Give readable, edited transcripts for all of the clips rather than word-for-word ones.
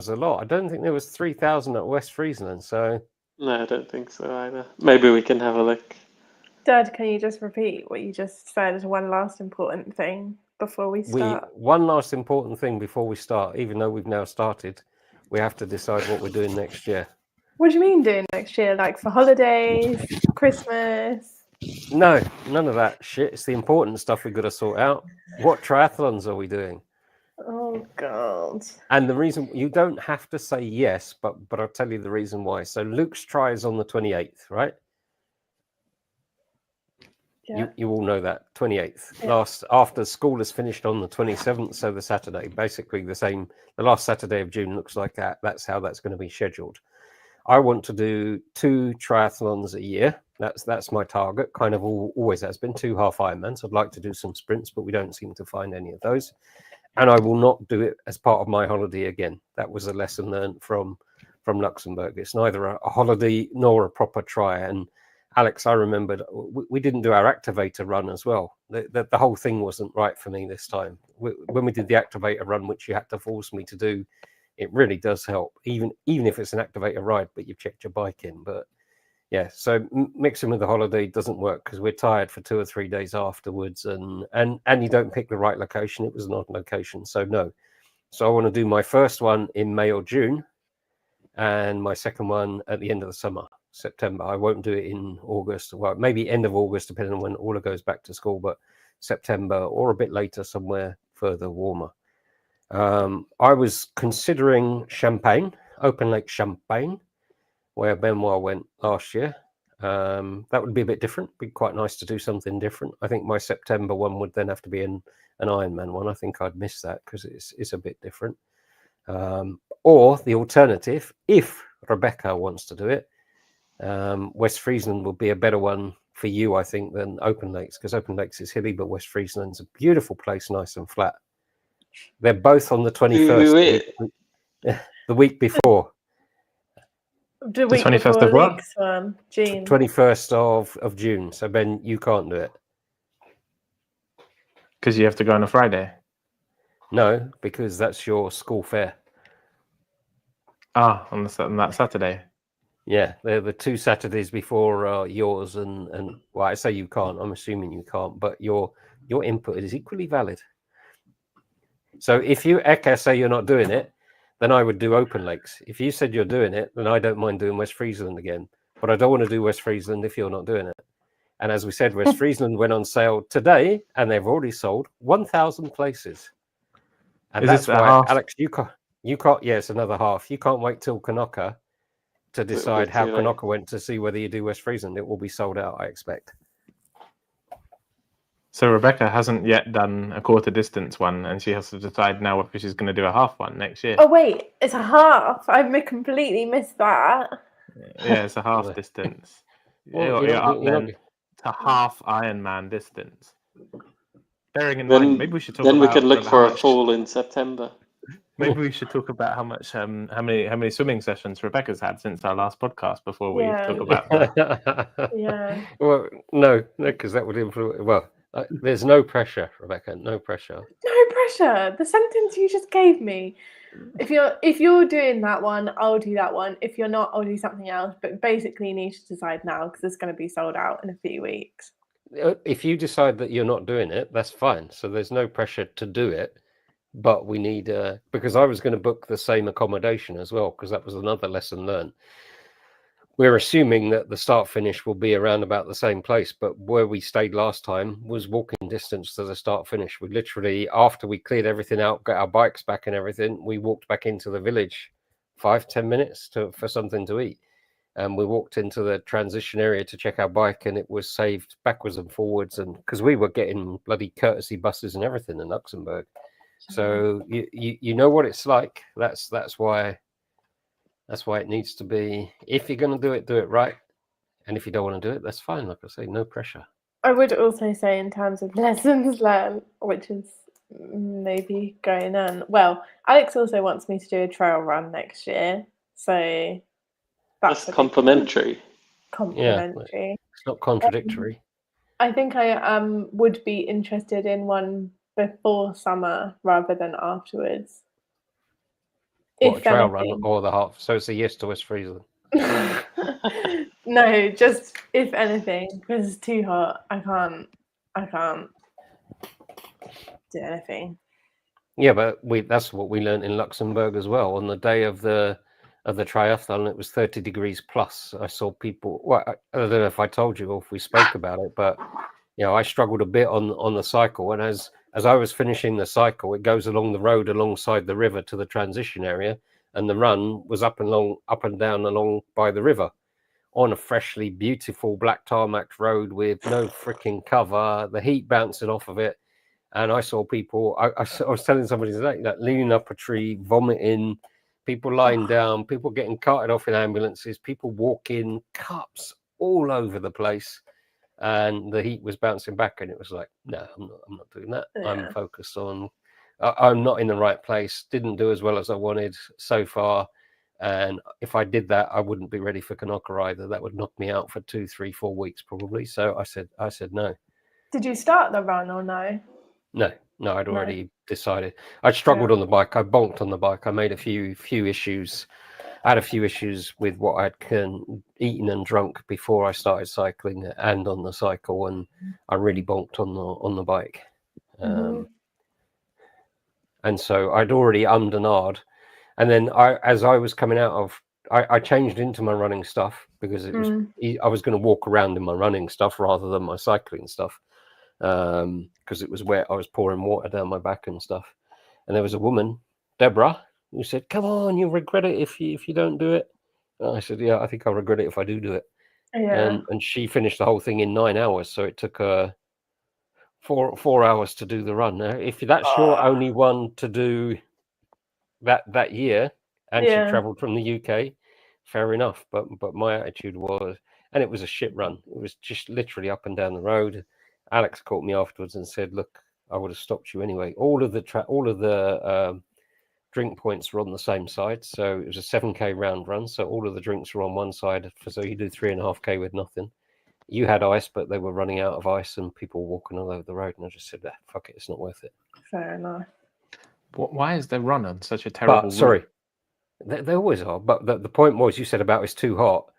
was a lot. I don't think there was 3,000 at West Friesland. So No, I don't think so either. Maybe we can have a look. Dad, can you just repeat what you just said as one last important thing before we start? One last important thing before we start, even though we've now started, we have to decide what we're doing next year. What do you mean doing next year? Like for holidays, Christmas? No, none of that shit. It's the important stuff we've got to sort out. What triathlons are we doing? Oh, God. And the reason, you don't have to say yes, but I'll tell you the reason why. So Luke's try is on the 28th, right? Yeah. You all know that, 28th. Yeah. After school is finished on the 27th, so the Saturday, basically the same. The last Saturday of June looks like that. That's how that's going to be scheduled. I want to do 2 triathlons a year. That's my target. Kind of always has been 2 half Ironmans. I'd like to do some sprints, but we don't seem to find any of those. And I will not do it as part of my holiday again. That was a lesson learned from Luxembourg. It's neither a holiday nor a proper try. And Alex, I remembered we didn't do our activator run as well. The whole thing wasn't right for me this time. When we did the activator run, which you had to force me to do, it really does help, even if it's an activator ride, but you've checked your bike in. But yeah, so mixing with the holiday doesn't work because we're tired for 2 or 3 days afterwards, and you don't pick the right location. It was an odd location, so no. So I want to do my first one in May or June, and my second one at the end of the summer, September. I won't do it in August. Well, maybe end of August, depending on when Orla goes back to school, but September or a bit later, somewhere further warmer. I was considering Champagne, Open Lake Champagne, where Benoit went last year. That would be a bit different. Be quite nice to do something different. I think my September one would then have to be an Ironman one. I think I'd miss that because it's a bit different. Or the alternative, if Rebecca wants to do it, West Friesland would be a better one for you, I think, than Open Lakes, because Open Lakes is hilly, but West Friesland's a beautiful place, nice and flat. They're both on the 21st, the week before. The week 21st before of what? Luke's one, June. 21st of June. So Ben, you can't do it. Because you have to go on a Friday. No, because that's your school fair. Ah, on that Saturday. Yeah, they're the 2 Saturdays before yours, and well, I say you can't. I'm assuming you can't, but your input is equally valid. So if you, Eka, say you're not doing it, then I would do Open Lakes. If you said you're doing it, then I don't mind doing West Friesland again. But I don't want to do West Friesland if you're not doing it. And as we said, West Friesland went on sale today, and they've already sold 1,000 places. And that's why, Alex, you can't. Yeah, it's another half. You can't wait till Knocker to decide how Knocker went to see whether you do West Friesland. It will be sold out, I expect. So Rebecca hasn't yet done a quarter distance one, and she has to decide now if she's going to do a half one next year. Oh wait, it's a half. I've completely missed that. Yeah, it's a half distance. Well, you're up then to half Ironman distance. Bearing in mind, maybe we should talk. Then about we can look for a fall in September. Maybe we should talk about how many swimming sessions Rebecca's had since our last podcast before we talk about that. Yeah. Well, no, because that would influence. Well, there's no pressure, Rebecca. No pressure. No pressure. The sentence you just gave me. If you're doing that one, I'll do that one. If you're not, I'll do something else. But basically, you need to decide now because it's going to be sold out in a few weeks. If you decide that you're not doing it, that's fine. So there's no pressure to do it. But we need, because I was going to book the same accommodation as well, because that was another lesson learned. We're assuming that the start finish will be around about the same place, but where we stayed last time was walking distance to the start finish. We literally, after we cleared everything out, got our bikes back and everything, we walked back into the village 5-10 minutes for something to eat. And we walked into the transition area to check our bike, and it was saved backwards and forwards. And because we were getting bloody courtesy buses and everything in Luxembourg. So you know what it's like. That's why it needs to be. If you're going to do it right. And if you don't want to do it, that's fine. Like I say, no pressure. I would also say in terms of lessons learned, which is maybe going on. Well, Alex also wants me to do a trail run next year. So that's complimentary. Complimentary. Yeah, it's not contradictory. I think I would be interested in one before summer rather than afterwards. What, a If trail run anything. or the half? So it's a yes to West Friesland. No, just if anything, because it's too hot. I can't do anything. Yeah, but that's what we learned in Luxembourg as well. On the day of the triathlon, it was 30 degrees plus. I saw people. Well, I don't know if I told you or if we spoke about it, but I struggled a bit on the cycle. And as I was finishing the cycle, it goes along the road alongside the river to the transition area, and the run was up and down along by the river, on a freshly beautiful black tarmac road with no freaking cover, the heat bouncing off of it. And I saw people, I was telling somebody today, that leaning up a tree, vomiting, people lying down, people getting carted off in ambulances, people walking, cups all over the place. And the heat was bouncing back, and it was like, no, I'm not doing that. Yeah. I'm focused on, I'm not in the right place, didn't do as well as I wanted so far. And if I did that, I wouldn't be ready for Kanaka either. That would knock me out for 2, 3, 4 weeks probably. So I said no. Did you start the run or no? No, I'd already decided. I struggled on the bike. I bonked on the bike. I made a few issues. I had a few issues with what I'd eaten and drunk before I started cycling and on the cycle, and I really bonked on the bike. And so I'd already ummed and ahed. And then as I was coming out of, I changed into my running stuff because it was I was going to walk around in my running stuff rather than my cycling stuff. Because it was wet. I was pouring water down my back and stuff. And there was a woman, Deborah, who said, "Come on, you'll regret it if you don't do it." And I said, "Yeah, I think I'll regret it if I do it." Yeah. And she finished the whole thing in 9 hours, so it took her 4 hours to do the run. Now, if that's your only one to do that year, and she travelled from the UK, fair enough. But my attitude was, and it was a shit run. It was just literally up and down the road. Alex caught me afterwards and said, "Look, I would have stopped you anyway." All of the drink points were on the same side, so it was a 7K round run. So all of the drinks were on one side. So you do 3.5K with nothing. You had ice, but they were running out of ice, and people were walking all over the road. And I just said, "Fuck it, it's not worth it." Fair enough. Why is the run on such a terrible? But sorry, they always are. But the point was, you said about it's too hot.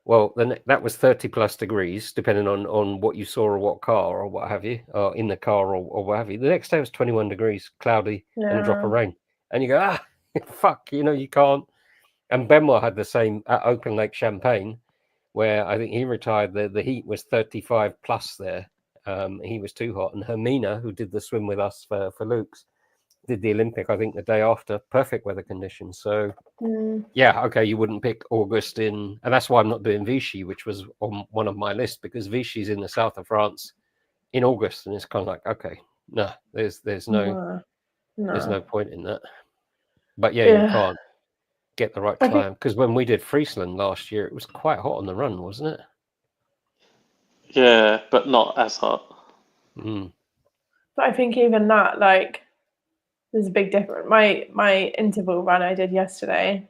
Well, then that was 30 plus degrees, depending on what you saw or what car or what have you, or in the car or what have you. The next day was 21 degrees, cloudy, and a drop of rain. And you go, fuck, you can't. And Benoit had the same at Open Lake Champagne, where I think he retired. The heat was 35 plus there. He was too hot. And Hermina, who did the swim with us for Luke's, did the Olympic, I think, the day after, perfect weather conditions. So yeah, okay, you wouldn't pick August and that's why I'm not doing Vichy, which was on one of my lists, because Vichy's in the south of France in August, and it's kind of like, okay, no, there's no point in that. But yeah, you can't get the right time, because when we did Friesland last year, it was quite hot on the run, wasn't it? Yeah, but not as hot. But I think even that, like, there's a big difference. My interval run I did yesterday,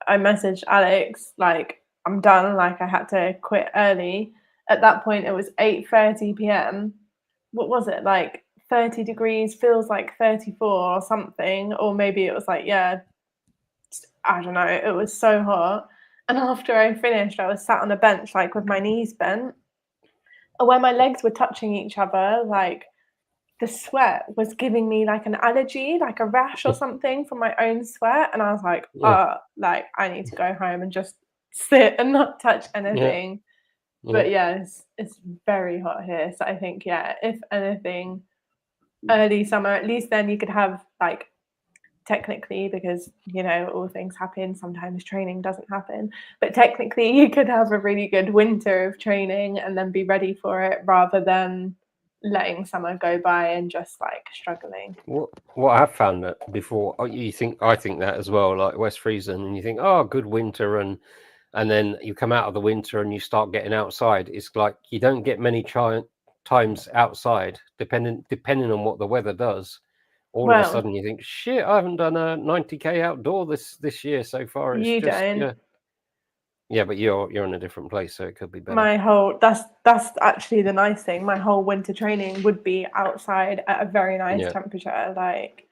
I messaged Alex, like, I'm done, like, I had to quit early. At that point, it was 8:30 p.m. What was it, like 30 degrees, feels like 34 or something, or maybe it was like, I don't know, it was so hot. And after I finished, I was sat on a bench, like, with my knees bent, and where my legs were touching each other, like, the sweat was giving me like an allergy, like a rash or something from my own sweat. And I was like, like, I need to go home and just sit and not touch anything. But it's very hot here. So I think, if anything, early summer, at least then you could have, like, technically, because, all things happen, sometimes training doesn't happen, but technically you could have a really good winter of training and then be ready for it, rather than letting summer go by and just, like, struggling. What I've found that before, I think that as well, like West Friesland, and you think, good winter, and then you come out of the winter and you start getting outside. It's like you don't get many times outside, depending on what the weather does. All of a sudden you think, shit, I haven't done a 90K outdoor this year so far. It's just don't. Yeah, but you're in a different place, so it could be better. That's actually the nice thing. My whole winter training would be outside at a very nice temperature. Like,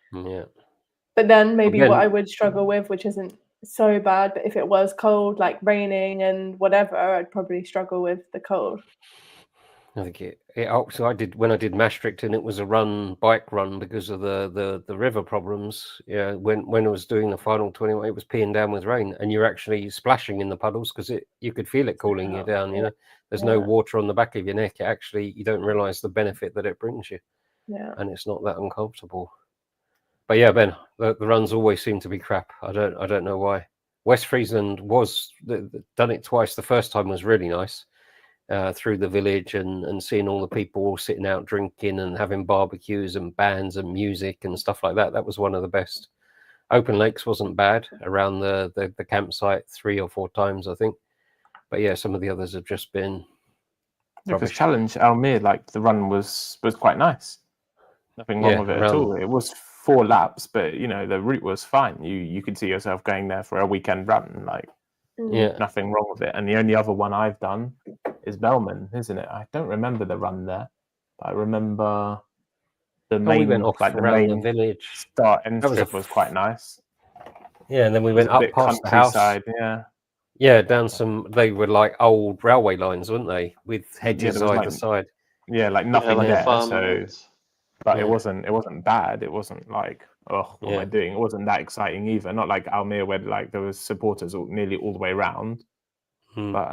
But then maybe Again- what I would struggle with, which isn't so bad, but if it was cold, like raining and whatever, I'd probably struggle with the cold. I think it so I did when I did Maastricht, and it was a bike run because of the river problems. Yeah, when I was doing the final 21, it was peeing down with rain, and you're actually splashing in the puddles because you could feel it cooling you down. You know, there's no water on the back of your neck. It actually, you don't realise the benefit that it brings you. Yeah. And it's not that uncomfortable. But yeah, Ben, the runs always seem to be crap. I don't know why. West Friesland was done it twice. The first time was really nice. Through the village and seeing all the people all sitting out drinking and having barbecues and bands and music and stuff like that. That was one of the best. Open Lakes wasn't bad around the campsite 3 or 4 times, I think. But yeah, some of the others have just been Because Challenge Almere, like the run was quite nice. Nothing wrong with it at all. It was 4 laps, but you know the route was fine. You could see yourself going there for a weekend run, like nothing wrong with it. And the only other one I've done is Bellman, isn't it? I don't remember the run there, but I remember the main, we went off like the around main the village. Start end strip was quite nice. Yeah, and then we went up past the house. Yeah, down some. They were like old railway lines, weren't they, with hedges either side? Yeah, like nothing there. So, but Yeah. it wasn't bad. It wasn't like, oh, what am I doing? It wasn't that exciting either. Not like Almere where like there was supporters nearly all the way around. But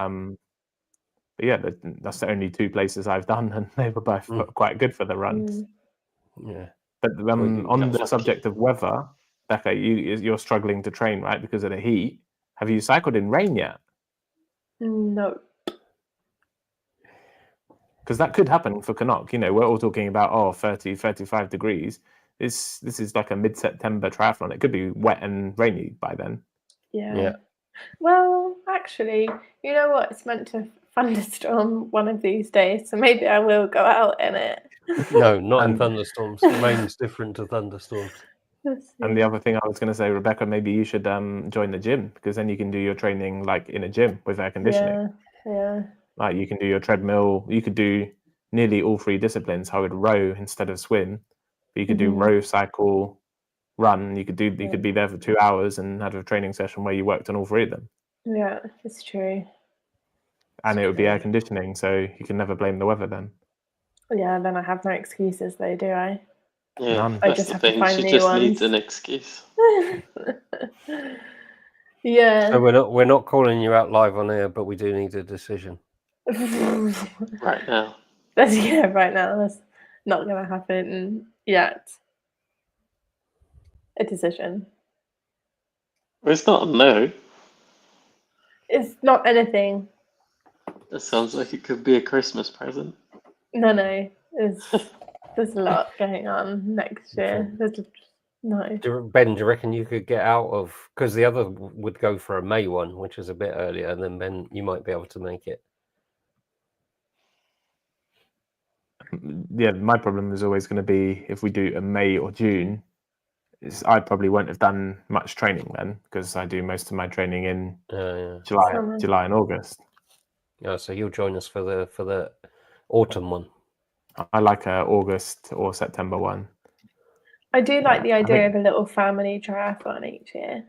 yeah, that's the only 2 places I've done, and they were both quite good for the runs. Yeah. But on the subject of weather, Becca, you're struggling to train, right, because of the heat. Have you cycled in rain yet? No. Because that could happen for Canuck. You know, we're all talking about 30, 35 degrees. This is like a mid-September triathlon. It could be wet and rainy by then. Yeah. Well, actually, you know what? It's meant to thunderstorm one of these days, so maybe I will go out in it. No, not in thunderstorms. Rain's different to thunderstorms. And the other thing I was going to say, Rebecca, maybe you should join the gym, because then you can do your training like in a gym with air conditioning. Yeah. Like you can do your treadmill. You could do nearly all 3 disciplines. I would row instead of swim. But you could do row, cycle, run. You could be there for 2 hours and have a training session where you worked on all 3 of them. Yeah, it's true. And it would be air conditioning, so you can never blame the weather then. Yeah, then I have no excuses though, do I? Yeah, None. I that's just the have to thing. find She new just ones. needs an excuse. Yeah. So we're not calling you out live on air, but we do need a decision. Right now. Right now. That's not going to happen yet. A decision. It's not a no. It's not anything. It sounds like it could be a Christmas present. No. There's a lot going on next year. No. Ben, do you reckon you could get out of, because the other would go for a May one, which is a bit earlier, and then Ben, you might be able to make it. Yeah, my problem is always going to be if we do a May or June, I probably won't have done much training then, because I do most of my training in July and August. Yeah, so you'll join us for the autumn one. I like a August or September one. I do like the idea of a little family triathlon each year.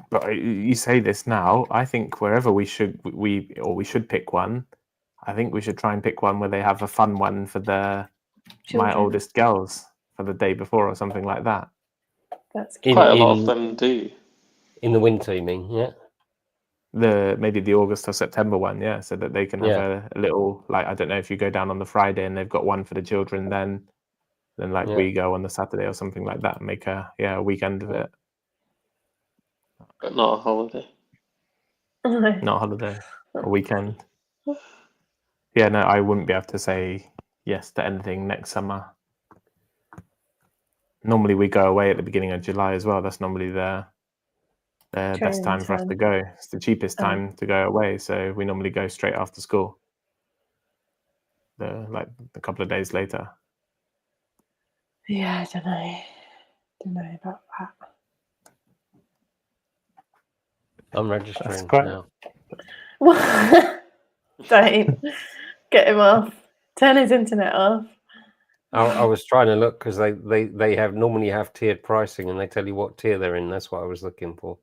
But you say this now. I think wherever we should pick one. I think we should try and pick one where they have a fun one for my oldest girls for the day before or something like that. That's cute. Quite a lot of them do. In the winter, you mean? Yeah. Maybe the August or September one, yeah, so that they can have a little, like, I don't know if you go down on the Friday and they've got one for the children, then we go on the Saturday or something like that and make a weekend of it. But not a holiday. Not a holiday, a weekend. Yeah, no, I wouldn't be able to say yes to anything next summer. Normally we go away at the beginning of July as well. That's normally the best time for us to go. It's the cheapest time to go away, so we normally go straight after school. Like a couple of days later. Yeah, I don't know about that. I'm registering now. Don't get him off. Turn his internet off. I was trying to look because they have normally have tiered pricing and they tell you what tier they're in. That's what I was looking for.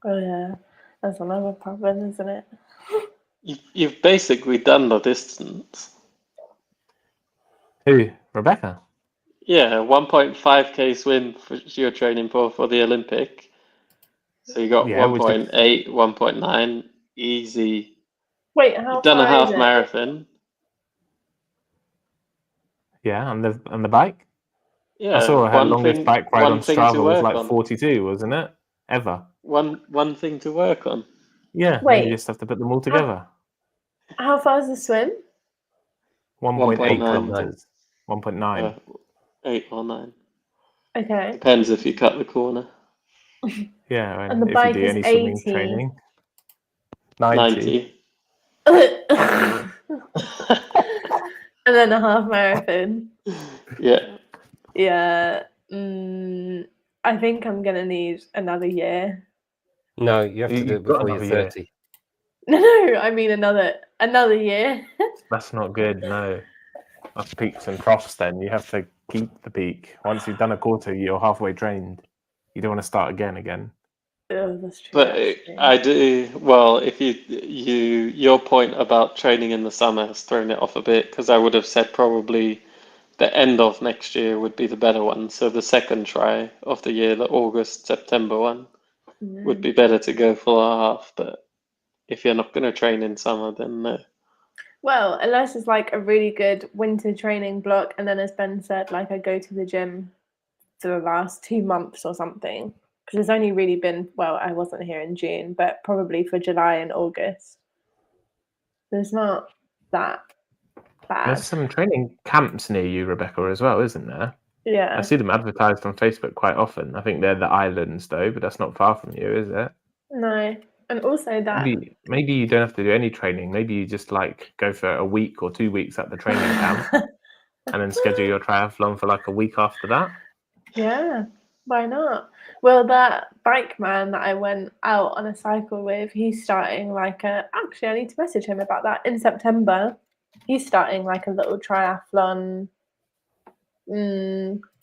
Oh yeah, that's another problem, isn't it? You've basically done the distance. Who? Rebecca? Yeah, 1.5k swim for you're training for the Olympic. So you got Yeah, which is 1.8, 1.9, easy. Wait, how You've done a far is half it? marathon. yeah, on the bike. Yeah, I saw her longest bike ride on one thing to Strava was work like on. 42, wasn't it? Ever. One thing to work on. Yeah, Wait. you just have to put them all together. How far is the swim? 1.8 1.9. kilometers. 1.9. 8 or 9. Okay. Depends if you cut the corner. Yeah, And the if you bike do is any swimming 80. training. 90. And then a half marathon. Yeah. Yeah. I think I'm gonna need another year. No, you have to do You've it got before you're another year. 30. No, I mean another year. That's not good, no. That's peaks and troughs then. You have to keep the peak. Once you've done a quarter, you're halfway trained. You don't want to start again. Oh, that's true. But actually. I do well. If your point about training in the summer has thrown it off a bit because I would have said probably the end of next year would be the better one. So the second try of the year, the August September one, would be better to go full half. But if you're not going to train in summer, then no. Well, unless it's like a really good winter training block, and then as Ben said, like I go to the gym for the last 2 months or something. Because it's only really been, well, I wasn't here in June, but probably for July and August. So it's not that bad. There's some training camps near you, Rebecca, as well, isn't there? Yeah. I see them advertised on Facebook quite often. I think they're the islands, though, but that's not far from you, is it? No. And also that. Maybe you don't have to do any training. Maybe you just like go for a week or 2 weeks at the training camp and then schedule your triathlon for like a week after that. Yeah, why not? Well, that bike man that I went out on a cycle with, he's starting like actually I need to message him about that in September. He's starting like a little triathlon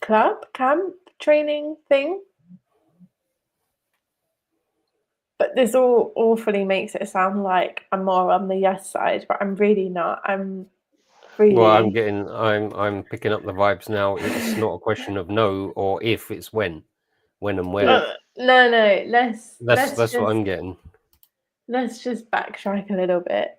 camp training thing. But this all awfully makes it sound like I'm more on the yes side, but I'm really not. I'm really. Well, I'm picking up the vibes now. It's not a question of no or if, it's when and where. No. That's what I'm getting. Let's just backtrack a little bit.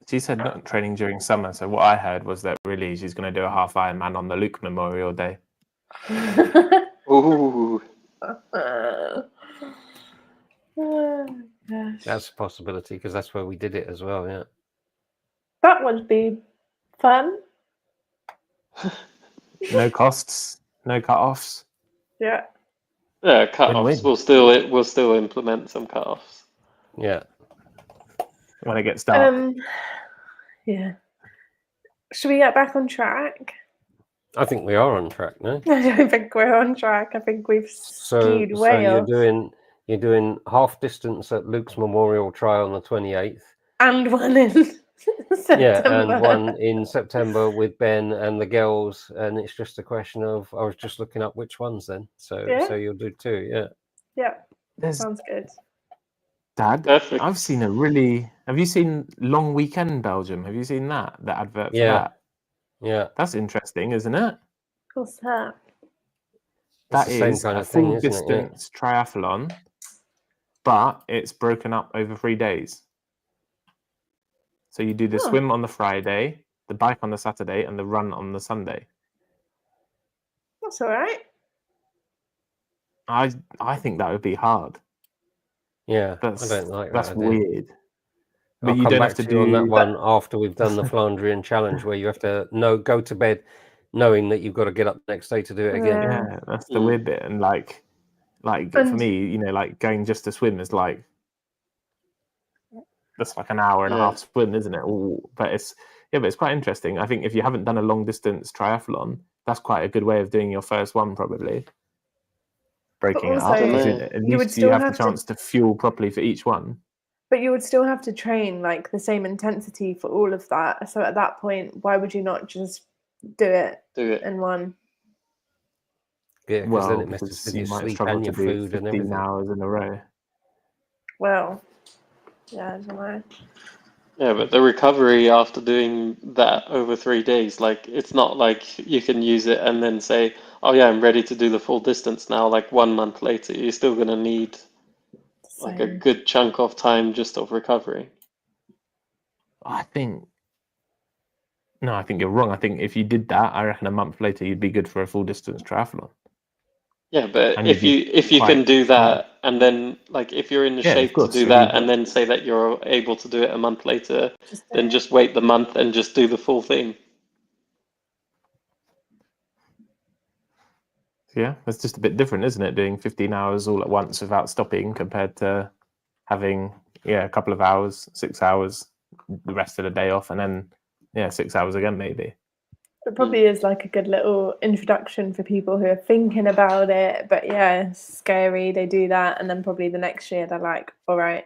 She said not training during summer, so what I heard was that really she's going to do a half Ironman on the Luke Memorial Day. Ooh. Oh, gosh. That's a possibility because that's where we did it as well. Yeah. That would be fun. No costs, no cut-offs. Yeah. Yeah, cut-offs. Win-win. We'll still implement some cut-offs. Yeah. When it gets dark. Yeah. Should we get back on track? I think we are on track now. I don't think we're on track. I think we've skewed way off. You're doing half distance at Luke's Memorial Trial on the 28th. And one in September. Yeah, and one in September with Ben and the girls, and it's just a question of I was just looking up which ones then. So you'll do 2, yeah. Yeah. Sounds good. Dad, Perfect. I've seen have you seen Long Weekend Belgium? Have you seen that? The advert for that? Yeah. That's interesting, isn't it? What's that? That It's the same is kind a of thing, full isn't it? Yeah. distance triathlon, but it's broken up over 3 days. So you do the swim on the Friday, the bike on the Saturday, and the run on the Sunday. That's all right. I think that would be hard. Yeah, I don't like that. That's idea. weird. But I'll you come don't back have to to do you on that one after we've done the Flandrian challenge, where you have to go to bed knowing that you've got to get up the next day to do it again. Yeah, that's the weird bit. And like for me, like going just to swim is like that's like an hour and a half swim, isn't it? Ooh, but it's quite interesting. I think if you haven't done a long distance triathlon, that's quite a good way of doing your first one, probably. Breaking it up. At least you have the chance to fuel properly for each one. But you would still have to train like the same intensity for all of that. So at that point, why would you not just do it in one? Yeah, because then it messes because with you your might sleep struggle and to your do food and 15 everything. hours in a row. Well, yeah, I don't know. Yeah, but the recovery after doing that over 3 days, like it's not like you can use it and then say, oh yeah, I'm ready to do the full distance now, like 1 month later. You're still going to need like a good chunk of time just of recovery. I think you're wrong. I think if you did that, I reckon a month later you'd be good for a full distance triathlon. Yeah, but And if you can do that, and then like if you're in the shape to do that, and then say that you're able to do it a month later, then just wait the month and just do the full thing. Yeah, it's just a bit different, isn't it? Doing 15 hours all at once without stopping compared to having a couple of hours, 6 hours, the rest of the day off, and then 6 hours again maybe. It probably is like a good little introduction for people who are thinking about it, but yeah, it's scary. They do that, and then probably the next year they're like, all right,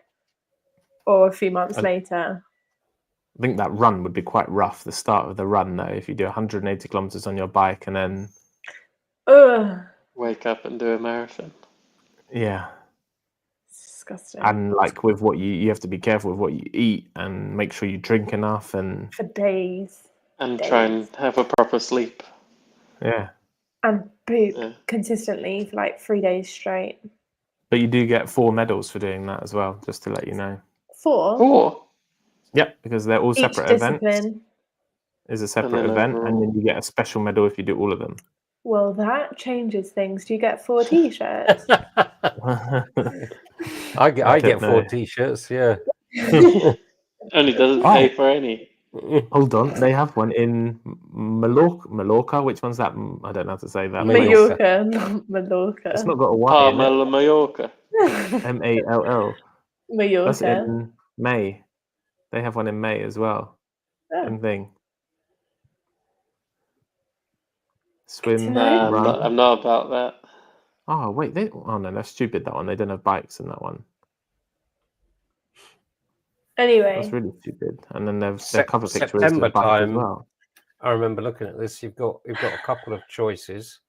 or a few months later. I think that run would be quite rough. The start of the run, though, if you do 180 kilometers on your bike and then wake up and do a marathon. Yeah. It's disgusting. And like with what you have to be careful with what you eat and make sure you drink enough and for days. And try and have a proper sleep. Yeah. And poop consistently for like 3 days straight. But you do get 4 medals for doing that as well, just to let you know. 4? 4? Yep, because they're all separate events. Each discipline is a separate event, and then you get a special medal if you do all of them. Well, that changes things. Do you get 4 t-shirts? I get 4 t-shirts, yeah. Only doesn't pay for any. Hold on, they have one in Mallorca. Which one's that? I don't know how to say that. Mallorca, not Mallorca. It's not got a Y in it. Mallorca. Mall. Mallorca. That's in May. They have one in May as well. Same thing. Swim, run. I'm not about that. Oh wait, no, that's stupid. That one. They don't have bikes in that one. Anyway, that's really stupid. And then their cover picture September is the bike time as well. I remember looking at this. You've got a couple of choices.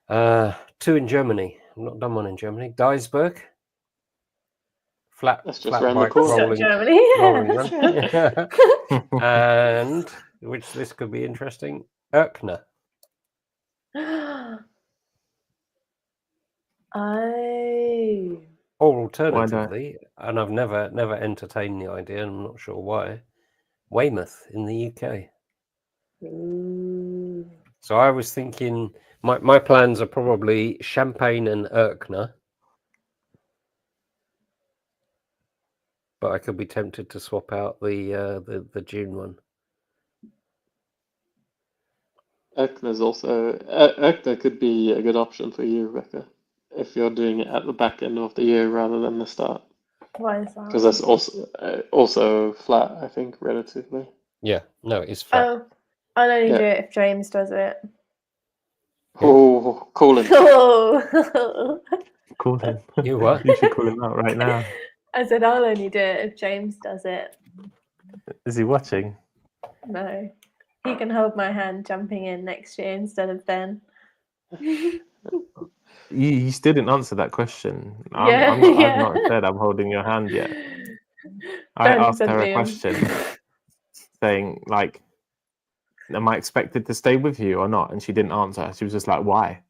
2 in Germany. I've not done one in Germany. Duisburg. Flat around bike the corner. rolling, Germany. rolling run. And which this could be interesting. Erkner. Or alternatively, and I've never entertained the idea, and I'm not sure why, Weymouth in the UK. So I was thinking my plans are probably Champagne and Erkner, but I could be tempted to swap out the June one. Erkner could be a good option for you, Rebecca, if you're doing it at the back end of the year rather than the start. Why is that? Because that's also flat, I think, relatively. Yeah, no, it's flat. Oh, I'll only do it if James does it. Oh, call him. Call him. You what? You should call him out right now. I said I'll only do it if James does it. Is he watching? No. He can hold my hand jumping in next year instead of Ben. You still didn't answer that question. I've not said I'm holding your hand yet. I asked her a question saying, like, am I expected to stay with you or not? And she didn't answer. She was just like, why?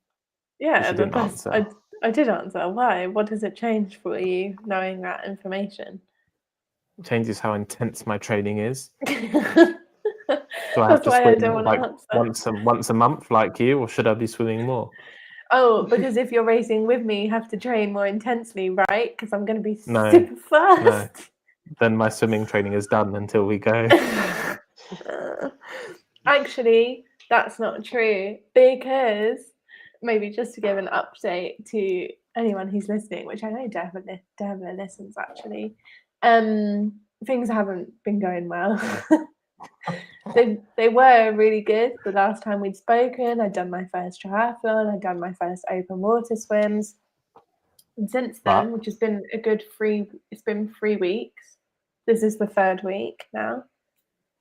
Yeah, she didn't answer. I did answer. Why? What does it change for you knowing that information? It changes how intense my training is. So I have to swim like once a month like you, or should I be swimming more? Oh, because if you're racing with me, you have to train more intensely, right? Because I'm going to be super fast. No. Then my swimming training is done until we go. Actually, that's not true, because maybe just to give an update to anyone who's listening, which I know definitely listens actually, things haven't been going well. They were really good the last time we'd spoken. I'd done my first triathlon, I'd done my first open water swims. And since then, which has been it's been 3 weeks. This is the 3rd week now.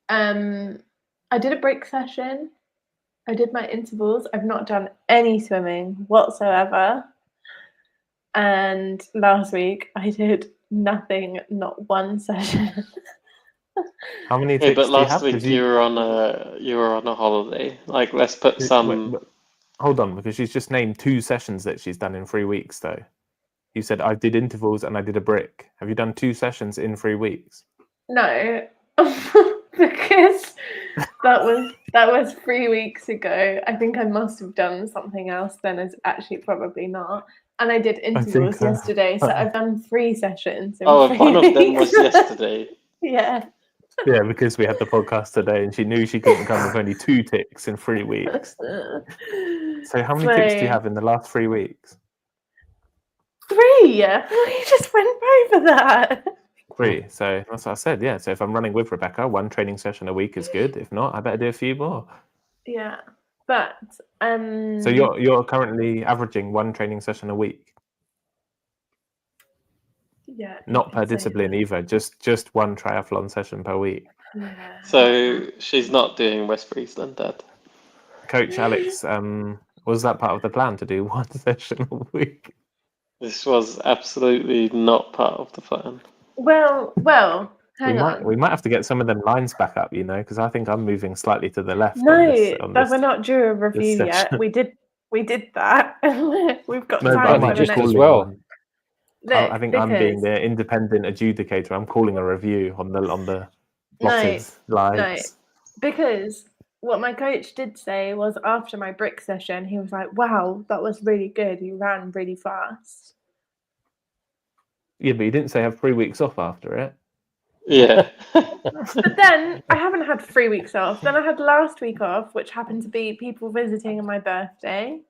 I did a break session. I did my intervals. I've not done any swimming whatsoever. And last week I did nothing, not one session. How many ticks but do you last have? week you were on a holiday. Like, let's put some. Hold on, because she's just named 2 sessions that she's done in 3 weeks, though. You said I did intervals and I did a brick. Have you done 2 sessions in 3 weeks? No, because that was 3 weeks ago. I think I must have done something else then. It's actually probably not. And I did intervals yesterday, so I've done 3 sessions. And one of them was yesterday. Yeah. Yeah, because we had the podcast today and she knew she couldn't come with only 2 ticks in 3 weeks. So how many ticks do you have in the last 3 weeks? 3! You just went over that. 3. So that's what I said, yeah. So if I'm running with Rebecca, 1 training session a week is good. If not, I better do a few more. Yeah. But so you're currently averaging 1 training session a week? Yeah. Not per discipline either, just 1 triathlon session per week. Yeah. So she's not doing West Friesland, Dad. Coach Alex, was that part of the plan to do 1 session a week? This was absolutely not part of the plan. Well, hang on. We might have to get some of them lines back up, because I think I'm moving slightly to the left. No, we're not due a review yet. We did that. We've got time for the next as well. Look, I think I'm being the independent adjudicator. I'm calling a review on the losses lives. No, because what my coach did say was after my brick session, he was like, "Wow, that was really good. You ran really fast." Yeah, but you didn't say have 3 weeks off after it. Yeah. But then I haven't had 3 weeks off. Then I had last week off, which happened to be people visiting on my birthday.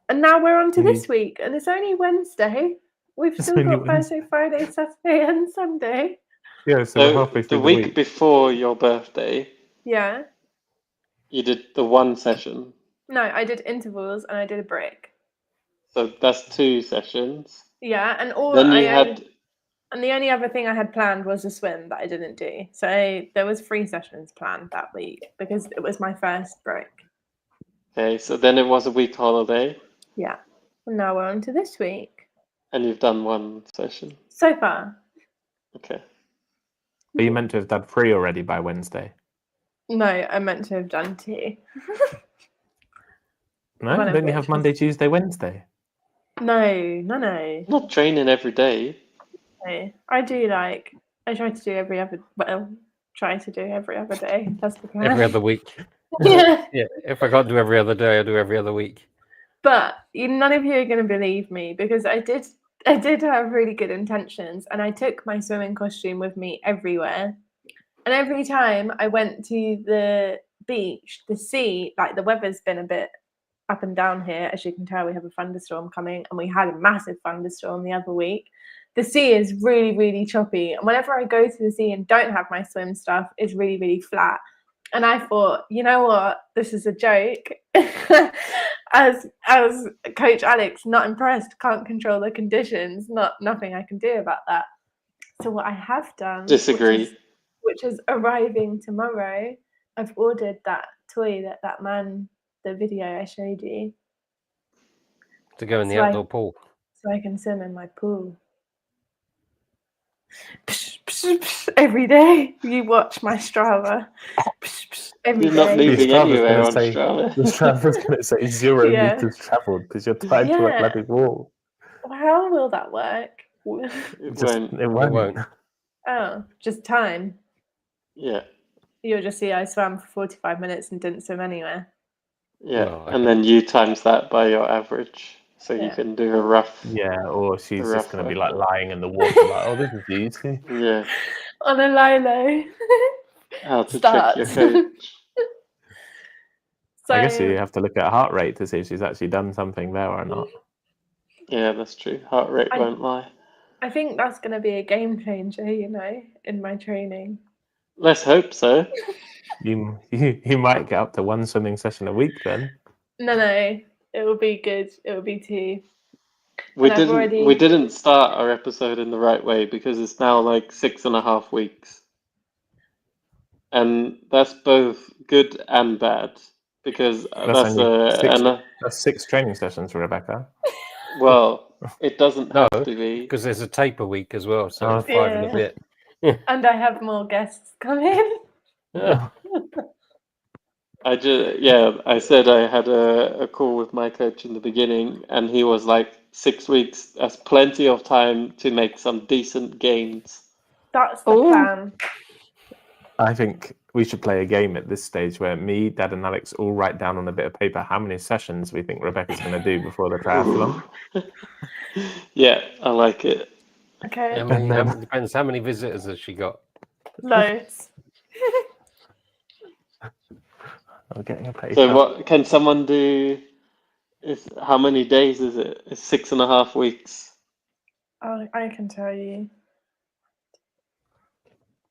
And now we're on to this week, and it's only Wednesday. We've still got Thursday, Friday, Saturday, and Sunday. Yeah, so we're halfway through the week before your birthday. Yeah. You did the 1 session. No, I did intervals and I did a break. So that's 2 sessions. Yeah, and and the only other thing I had planned was a swim that I didn't do. So there was 3 sessions planned that week because it was my first break. Okay, so then it was a week holiday. Yeah. And now we're on to this week. And you've done 1 session? So far. Okay. But you meant to have done 3 already by Wednesday? No, I meant to have done 2. No? Don't you have Monday, Tuesday, Wednesday? No. Not training every day. No, I do I try to do every other day. That's the plan. Every other week. Yeah. Yeah. If I can't do every other day, I do every other week. But none of you are going to believe me because I did have really good intentions and I took my swimming costume with me everywhere. And every time I went to the beach, the sea, like the weather's been a bit up and down here. As you can tell, we have a thunderstorm coming and we had a massive thunderstorm the other week. The sea is really, really choppy. And whenever I go to the sea and don't have my swim stuff, it's really, really flat. And I thought, you know what? This is a joke. As Coach Alex, not impressed, can't control the conditions, nothing I can do about that. So what I have done, disagree, which is arriving tomorrow, I've ordered that toy that man, the video I showed you, to go in the outdoor pool, so I can swim in my pool. Every day you watch my Strava. Every You're not day. moving anywhere on Strava. The Strava's going to say 0 meters travelled because you're tied to a bloody wall. How will that work? It won't. Oh, just time. Yeah. You'll just see I swam for 45 minutes and didn't swim anywhere. Yeah, well, and then you times that by your average. So you can do a rough. Yeah, or she's just going to be like lying in the water, like, oh, this is easy. Yeah. On a Lilo. How to trick your coach. So, I guess you have to look at heart rate to see if she's actually done something there or not. Yeah, that's true. Heart rate won't lie. I think that's going to be a game changer, in my training. Let's hope so. You might get up to 1 swimming session a week then. No. It will be good. It will be 2. We And I've didn't already- we didn't start our episode in the right way because it's now like 6.5 weeks. And that's both good and bad because that's only that's 6 training sessions, Rebecca. well, it doesn't No, have to be. because there's a taper week as well, so Oh. it's 5 and a bit. And I have more guests coming. I said I had a call with my coach in the beginning, and he was like, 6 weeks, that's plenty of time to make some decent gains. That's the plan. I think we should play a game at this stage where me, Dad, and Alex all write down on a bit of paper how many sessions we think Rebecca's going to do before the triathlon. Yeah, I like it. Okay. Depends how many visitors has she got. Loads. I'm getting a paper. So what can someone do? How many days is it? It's 6.5 weeks. I can tell you.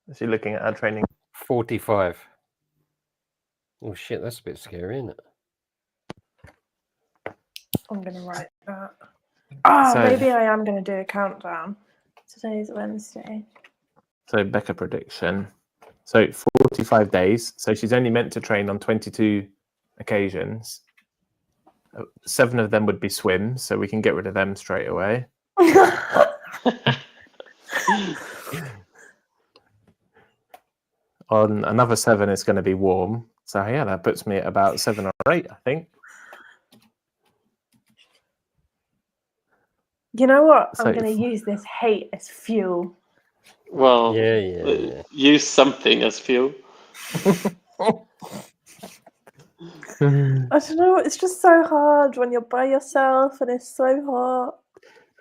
Is she looking at our training? 45. Oh shit, that's a bit scary, isn't it? I'm going to write that. So- Maybe I am going to do a countdown. Today's Wednesday. So Becca prediction. So 45 days. So she's only meant to train on 22 occasions. 7 of them would be swims, so we can get rid of them straight away. On another 7, it's going to be warm. So yeah, that puts me at about 7 or 8, I think. You know what? So I'm going to use this hate as fuel. Well, Yeah. use something as fuel. I don't know. It's just so hard when you're by yourself and it's so hot.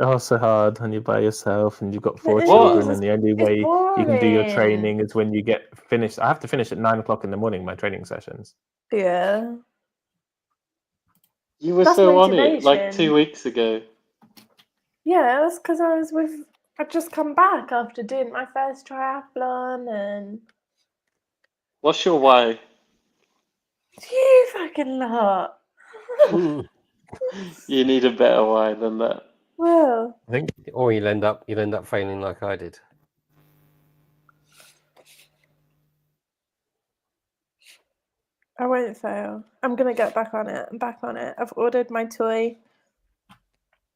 Oh, so hard when you're by yourself and you've got 4 It children, is. and the only It's way you can do your boring. training is when you get finished. I have to finish at 9 o'clock in the morning, my training sessions. Yeah. You were That's so on it like motivation. 2 weeks ago. Yeah, that's because I'd just come back after doing my first triathlon and What's your why? you fucking lot. You need a better why than that. Well, I think Or you'll end up failing like I did. I won't fail. I'm gonna get back on it. I'm back on it. I've ordered my toy.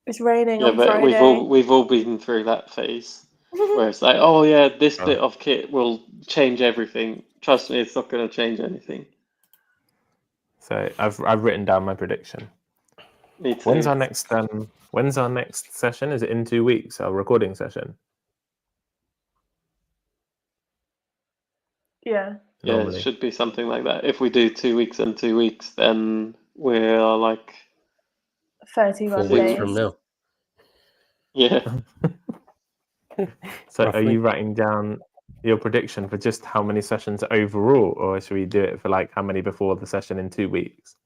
It's raining Yeah, on but Friday. we've all been through that phase where it's like, oh yeah, this bit of kit will change everything. Trust me, it's not going to change anything. so. I've written down my prediction. Me too. When's our next session? Is it in 2 weeks? Our recording session. Yeah. Yeah, Normally. it should be something like that. If we do 2 weeks and 2 weeks, then we're like, 31 4 weeks days. from now. yeah. So Roughly. are you writing down your prediction for just how many sessions overall, or should we do it for like how many before the session in 2 weeks?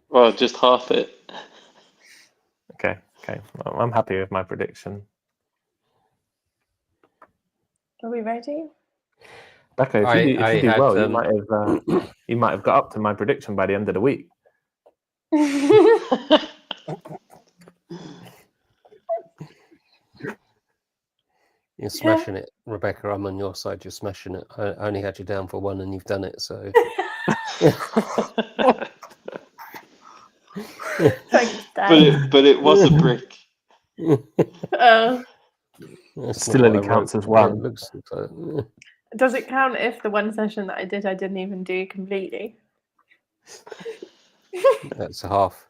Well, just half it. Okay. Well, I'm happy with my prediction. Are we ready? Becca, if you I do had, well, you might have got up to my prediction by the end of the week. You're smashing it, Rebecca. I'm on your side. You're smashing it. I only had you down for 1, and you've done it. So Thanks, Dad. but it was a brick. that's Still not what only I counts wrote. as 1. It looks like, Does it count if the one session that I didn't even do completely? that's a half.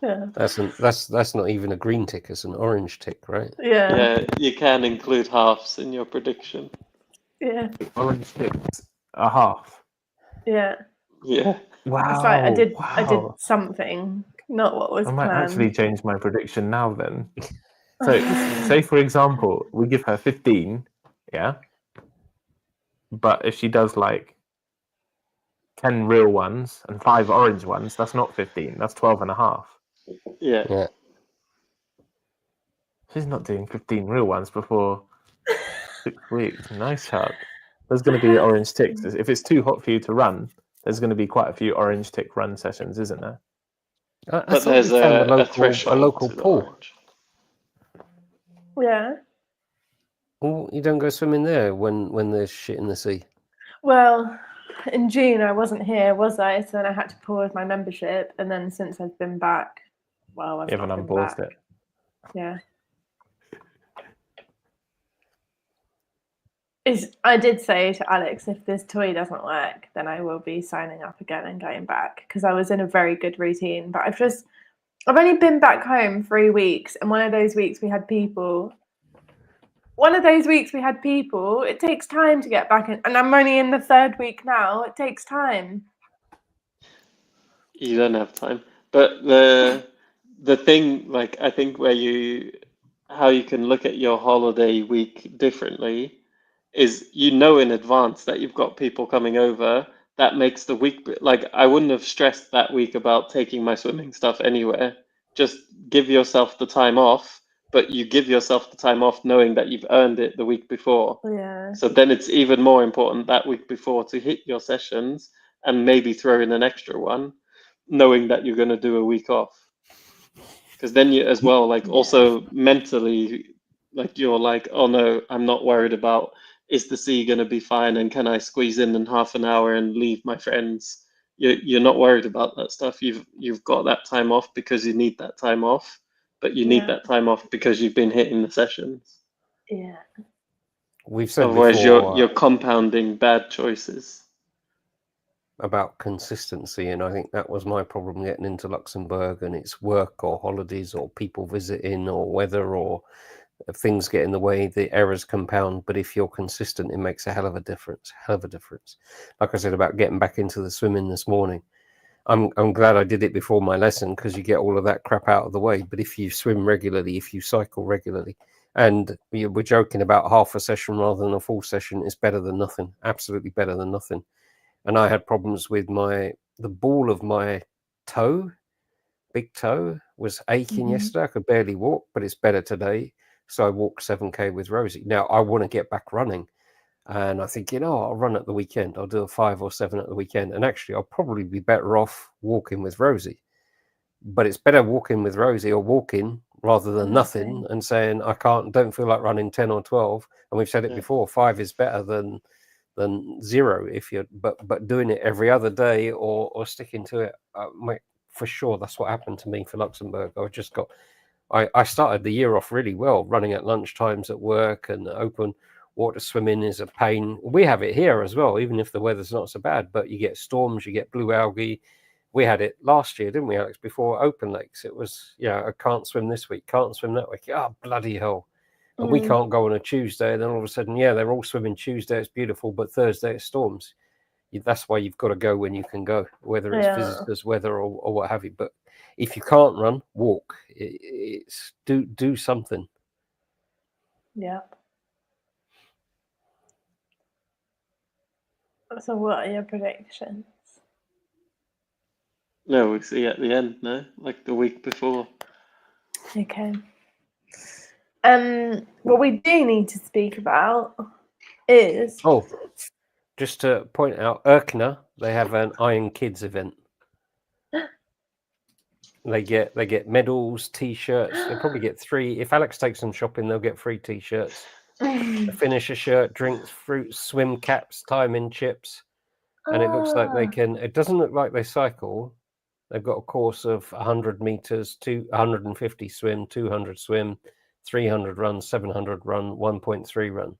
Yeah. That's not even a green tick. It's an orange tick, right? Yeah. Yeah, you can include halves in your prediction. Yeah. Orange ticks a half. Yeah. Yeah. Wow. It's like I did wow. something, not what was I might planned. actually change my prediction now then. So, say for example, we give her 15, yeah? But if she does like 10 real ones and 5 orange ones, that's not 15, that's 12 and a half. Yeah. Yeah. She's not doing 15 real ones before 6 weeks. Nice shot. There's going to be orange ticks. If it's too hot for you to run, there's going to be quite a few orange tick run sessions, isn't there? I But thought there's we found a threshold a local to the pool. orange. Yeah. Oh, you don't go swimming there when there's shit in the sea. Well, in June I wasn't here, was I? So then I had to pause my membership, and then since I've been back, well, I've Even not been unpaused back. it. Yeah. I did say to Alex, if this toy doesn't work, then I will be signing up again and going back, because I was in a very good routine. But I've only been back home 3 weeks, and one of those weeks we had people. It takes time to get back in, and I'm only in the 3rd week now. It takes time. You don't have time. But the thing, like, I think how you can look at your holiday week differently is, you know, in advance that you've got people coming over. That makes the week, like, I wouldn't have stressed that week about taking my swimming stuff anywhere. Just give yourself the time off, but you give yourself the time off knowing that you've earned it the week before. Yeah. So then it's even more important that week before to hit your sessions and maybe throw in an extra one, knowing that you're going to do a week off. Because then you as well, like, also mentally, like, you're like, oh no, I'm not worried about, is the sea going to be fine, and can I squeeze in half an hour and leave my friends? You're not worried about that stuff. You've got that time off because you need that time off, but you need that time off because you've been hitting the sessions. Yeah. We've said Otherwise, before you're compounding bad choices. about consistency, and I think that was my problem getting into Luxembourg, and it's work or holidays or people visiting or weather or if things get in the way, the errors compound. But if you're consistent, it makes a hell of a difference. Like I said about getting back into the swimming this morning, I'm glad I did it before my lesson, because you get all of that crap out of the way. But if you swim regularly, if you cycle regularly, and we're joking about half a session rather than a full session, it's better than nothing. Absolutely better than nothing. And I had problems with the ball of my toe, big toe, was aching yesterday. I could barely walk, but it's better today. So I walked 7K with Rosie. Now I want to get back running, and I think, I'll run at the weekend. I'll do a 5 or 7 at the weekend. And actually, I'll probably be better off walking with Rosie. But it's better walking with Rosie or walking rather than nothing and saying, don't feel like running 10 or 12. And we've said it before, 5 is better than 0 if you're, but doing it every other day or sticking to it, for sure. That's what happened to me for Luxembourg. I started the year off really well, running at lunch times at work, and open water swimming is a pain. We have it here as well, even if the weather's not so bad, but you get storms, you get blue algae. We had it last year, didn't we, Alex, before open lakes? It was, I can't swim this week, can't swim that week. Oh, bloody hell. And we can't go on a Tuesday, and then all of a sudden, they're all swimming Tuesday, it's beautiful, but Thursday it's storms. That's why you've got to go when you can go, whether it's visitors, weather, or what have you. But if you can't run, walk. It's do something. Yeah. So what are your predictions? No, we see at the end, no? Like the week before. Okay. What we do need to speak about is... Oh, just to point out, Erkner, they have an Iron Kids event. They get medals, T-shirts. They probably get 3. If Alex takes them shopping, they'll get 3 T-shirts. A finisher shirt, drinks, fruits, swim caps, timing chips. And it looks like they can... It doesn't look like they cycle. They've got a course of 100 meters, 150 swim, 200 swim, 300 run, 700 run, 1.3 run.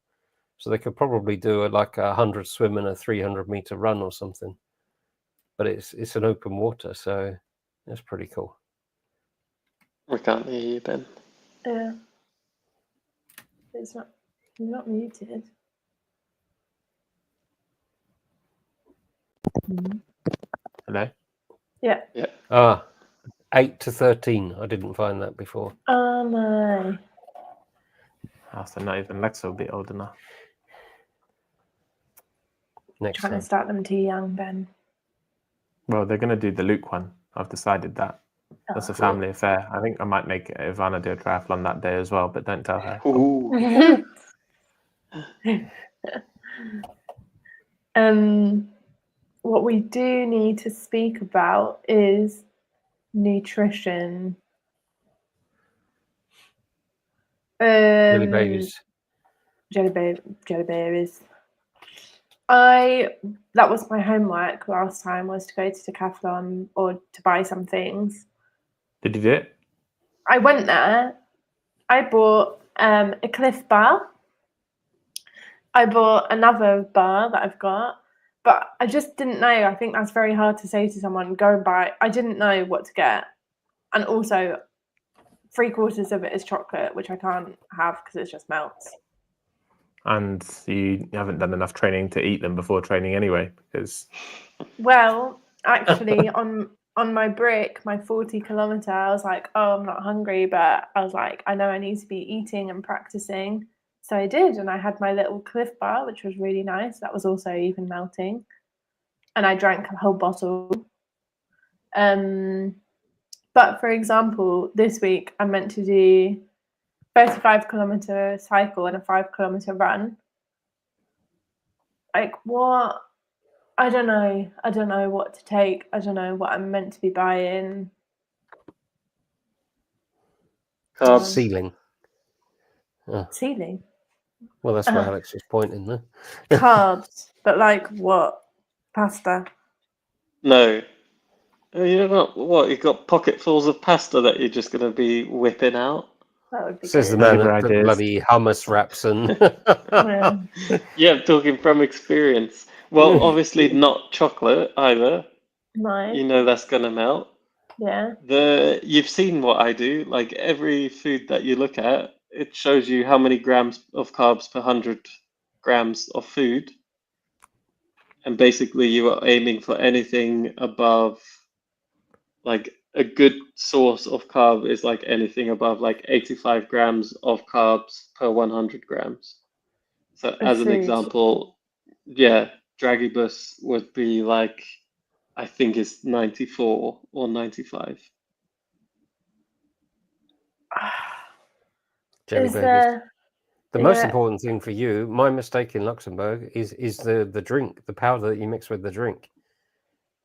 So they could probably do a 100 swim and a 300 meter run or something. But it's an open water, so it's pretty cool. We can't hear you, Ben. Yeah. It's not muted. Hello? Yeah. 8 to 13. I didn't find that before. Oh no. So not even Lex will be old enough. Next Trying time. to start them too young, Ben. Well, they're going to do the Luke one. I've decided that. That's a family affair. I think I might make Ivana do a triathlon that day as well, but don't tell her. Ooh. What we do need to speak about is nutrition. jelly babies. Jelly berries. That was my homework last time, was to go to Decathlon or to buy some things. Did you do it? I went there. I bought a Cliff bar. I bought another bar that I've got, but I just didn't know. I think that's very hard to say to someone, go and buy. I didn't know what to get. And also, 3/4 of it is chocolate, which I can't have because it just melts. And you haven't done enough training to eat them before training anyway, because... Well, actually, on my brick, my 40-kilometer, I was like, oh, I'm not hungry, but I was like, I know I need to be eating and practicing. So I did, and I had my little Cliff bar, which was really nice. That was also even melting. And I drank a whole bottle. But for example, this week I'm meant to do 35-kilometer cycle and a 5-kilometer run. Like, what? I don't know. I don't know what to take. I don't know what I'm meant to be buying. Carbs. Ceiling. Oh. Ceiling. Well, that's where Alex was pointing there. Carbs, but like what? Pasta. No. You got what? You got pocketfuls of pasta that you're just going to be whipping out. That would be Says the good. man at the bloody hummus wraps and. Yeah, I'm talking from experience. Well, obviously not chocolate either. No. You know that's going to melt. Yeah. You've seen what I do. Like every food that you look at, it shows you how many grams of carbs per 100 grams of food. And basically you are aiming for anything above, like a good source of carb is like anything above like 85 grams of carbs per 100 grams. So as an example, yeah, Dragibus would be like, I think it's 94 or 95. Jelly babies. The most important thing for you, my mistake in Luxembourg, is the drink, the powder that you mix with the drink.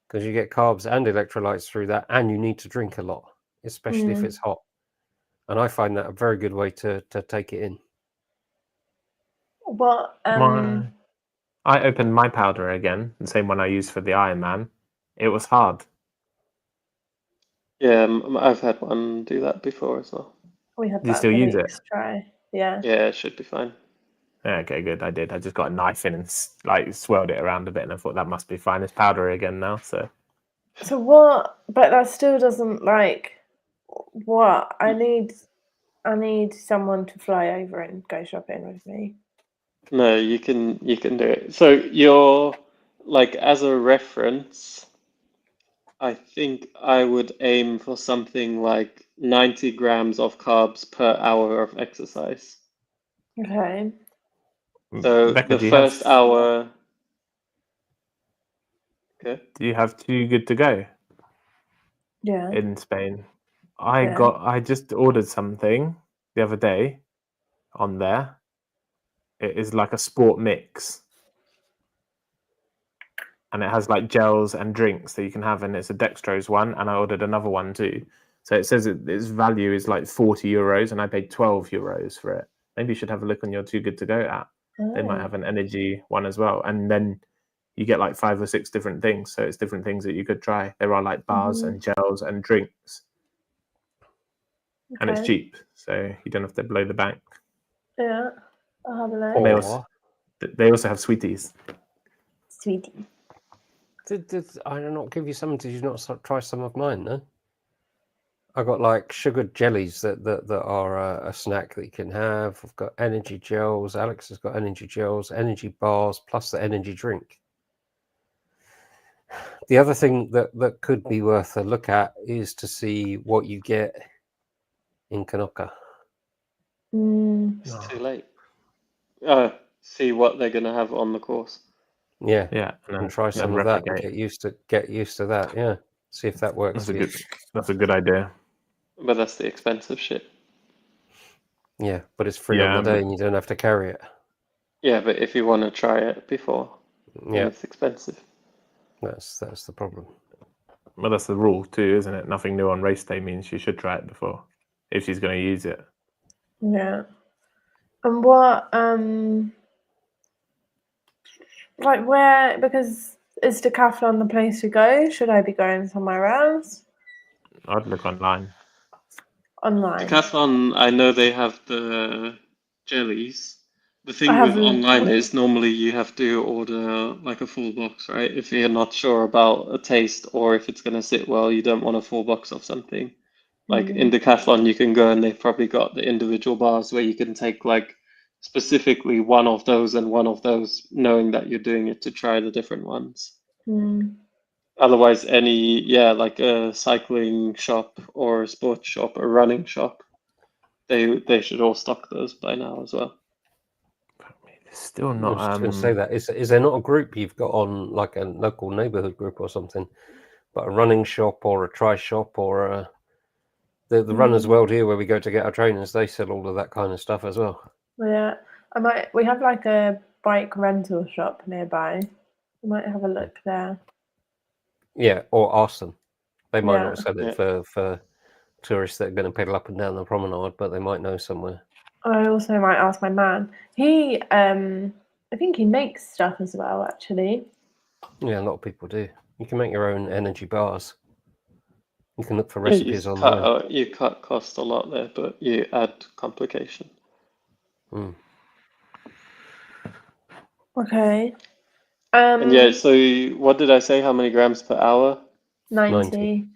Because you get carbs and electrolytes through that, and you need to drink a lot, especially if it's hot. And I find that a very good way to take it in. What? I opened my powder again, the same one I used for the Ironman. It was hard. Yeah, I've had one do that before as well. We had Do you still use it? Try. Yeah. Yeah, it should be fine. Okay, good. I did. I just got a knife in and like swirled it around a bit, and I thought that must be fine. It's powdery again now, so. So what? But that still doesn't like. What? I need someone to fly over and go shopping with me. No, you can do it. So you're like, as a reference, I think I would aim for something like 90 grams of carbs per hour of exercise. Okay. So Becca, the first hour. Okay. Do you have Too Good to Go? Yeah. In Spain. I just ordered something the other day on there. It is like a sport mix. And it has like gels and drinks that you can have, and it's a dextrose one, and I ordered another one too. So it says its value is like 40 euros, and I paid 12 euros for it. Maybe you should have a look on your Too Good to Go app. Oh. They might have an energy one as well. And then you get like 5 or 6 different things. So it's different things that you could try. There are like bars and gels and drinks. Okay. And it's cheap, so you don't have to blow the bank. Yeah, I'll have a look. They also have sweeties. Sweetie. Did I not give you some? Did you not try some of mine? No. I got like sugared jellies that are a snack that you can have. I've got energy gels. Alex has got energy gels, energy bars, plus the energy drink. The other thing that could be worth a look at is to see what you get in Canoca. It's too late. See what they're going to have on the course. Yeah, and try some of that. And get used to that. Yeah, see if that works. That's a good idea. But that's the expensive shit. Yeah, but it's free on the day, and you don't have to carry it. Yeah, but if you want to try it before, it's expensive. That's the problem. Well, that's the rule too, isn't it? Nothing new on race day means you should try it before, if she's going to use it. Yeah. And what like where, because is Decathlon the place to go? Should I be going somewhere else? I'd look online. Decathlon, I know they have the jellies. The I thing with haven't. online is normally you have to order like a full box, right? If you're not sure about a taste or if it's going to sit well, you don't want a full box of something. Like in Decathlon, you can go and they've probably got the individual bars where you can take like specifically one of those and one of those, knowing that you're doing it to try the different ones. Otherwise, like a cycling shop or a sports shop, a running shop, they should all stock those by now as well. It's still I not. was just going to say that. Is there not a group you've got on, like a local neighbourhood group or something, but a running shop or a tri shop or the Runners World here where we go to get our trainers? They sell all of that kind of stuff as well. Yeah, we have like a bike rental shop nearby. I might have a look there. Yeah, or ask them. They might Yeah. not sell it for tourists that are going to pedal up and down the promenade, but they might know somewhere. I also might ask my man. He, I think he makes stuff as well, actually. Yeah, a lot of people do. You can make your own energy bars. You can look for recipes online. You cut cost a lot there, but you add complication. Okay. And yeah, so what did I say? How many grams per hour? 90.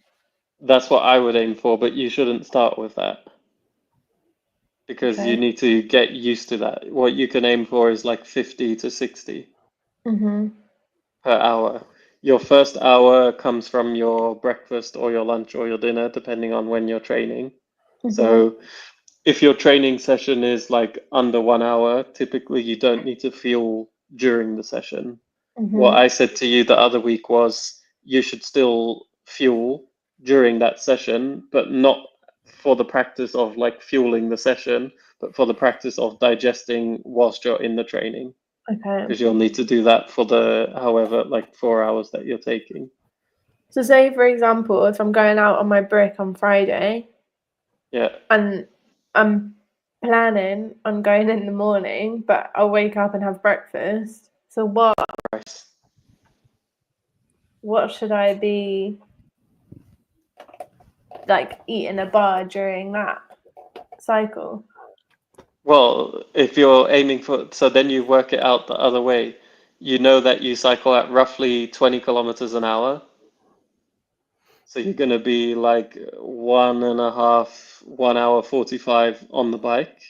That's what I would aim for, but you shouldn't start with that because you need to get used to that. What you can aim for is like 50 to 60 per hour. Your first hour comes from your breakfast or your lunch or your dinner, depending on when you're training. So if your training session is like under 1 hour, typically you don't need to fuel during the session. What I said to you the other week was you should still fuel during that session, but not for the practice of like fueling the session, but for the practice of digesting whilst you're in the training. Okay. Because you'll need to do that for the however like 4 hours that you're taking. So say for example, if I'm going out on my brick on Friday, and I'm planning on going in the morning, but I'll wake up and have breakfast. So what should I be like eating a bar during that cycle? Well, if you're aiming for, so then you work it out the other way. You know that you cycle at roughly 20 kilometers an hour. So you're going to be like 1 hour 45 on the bike,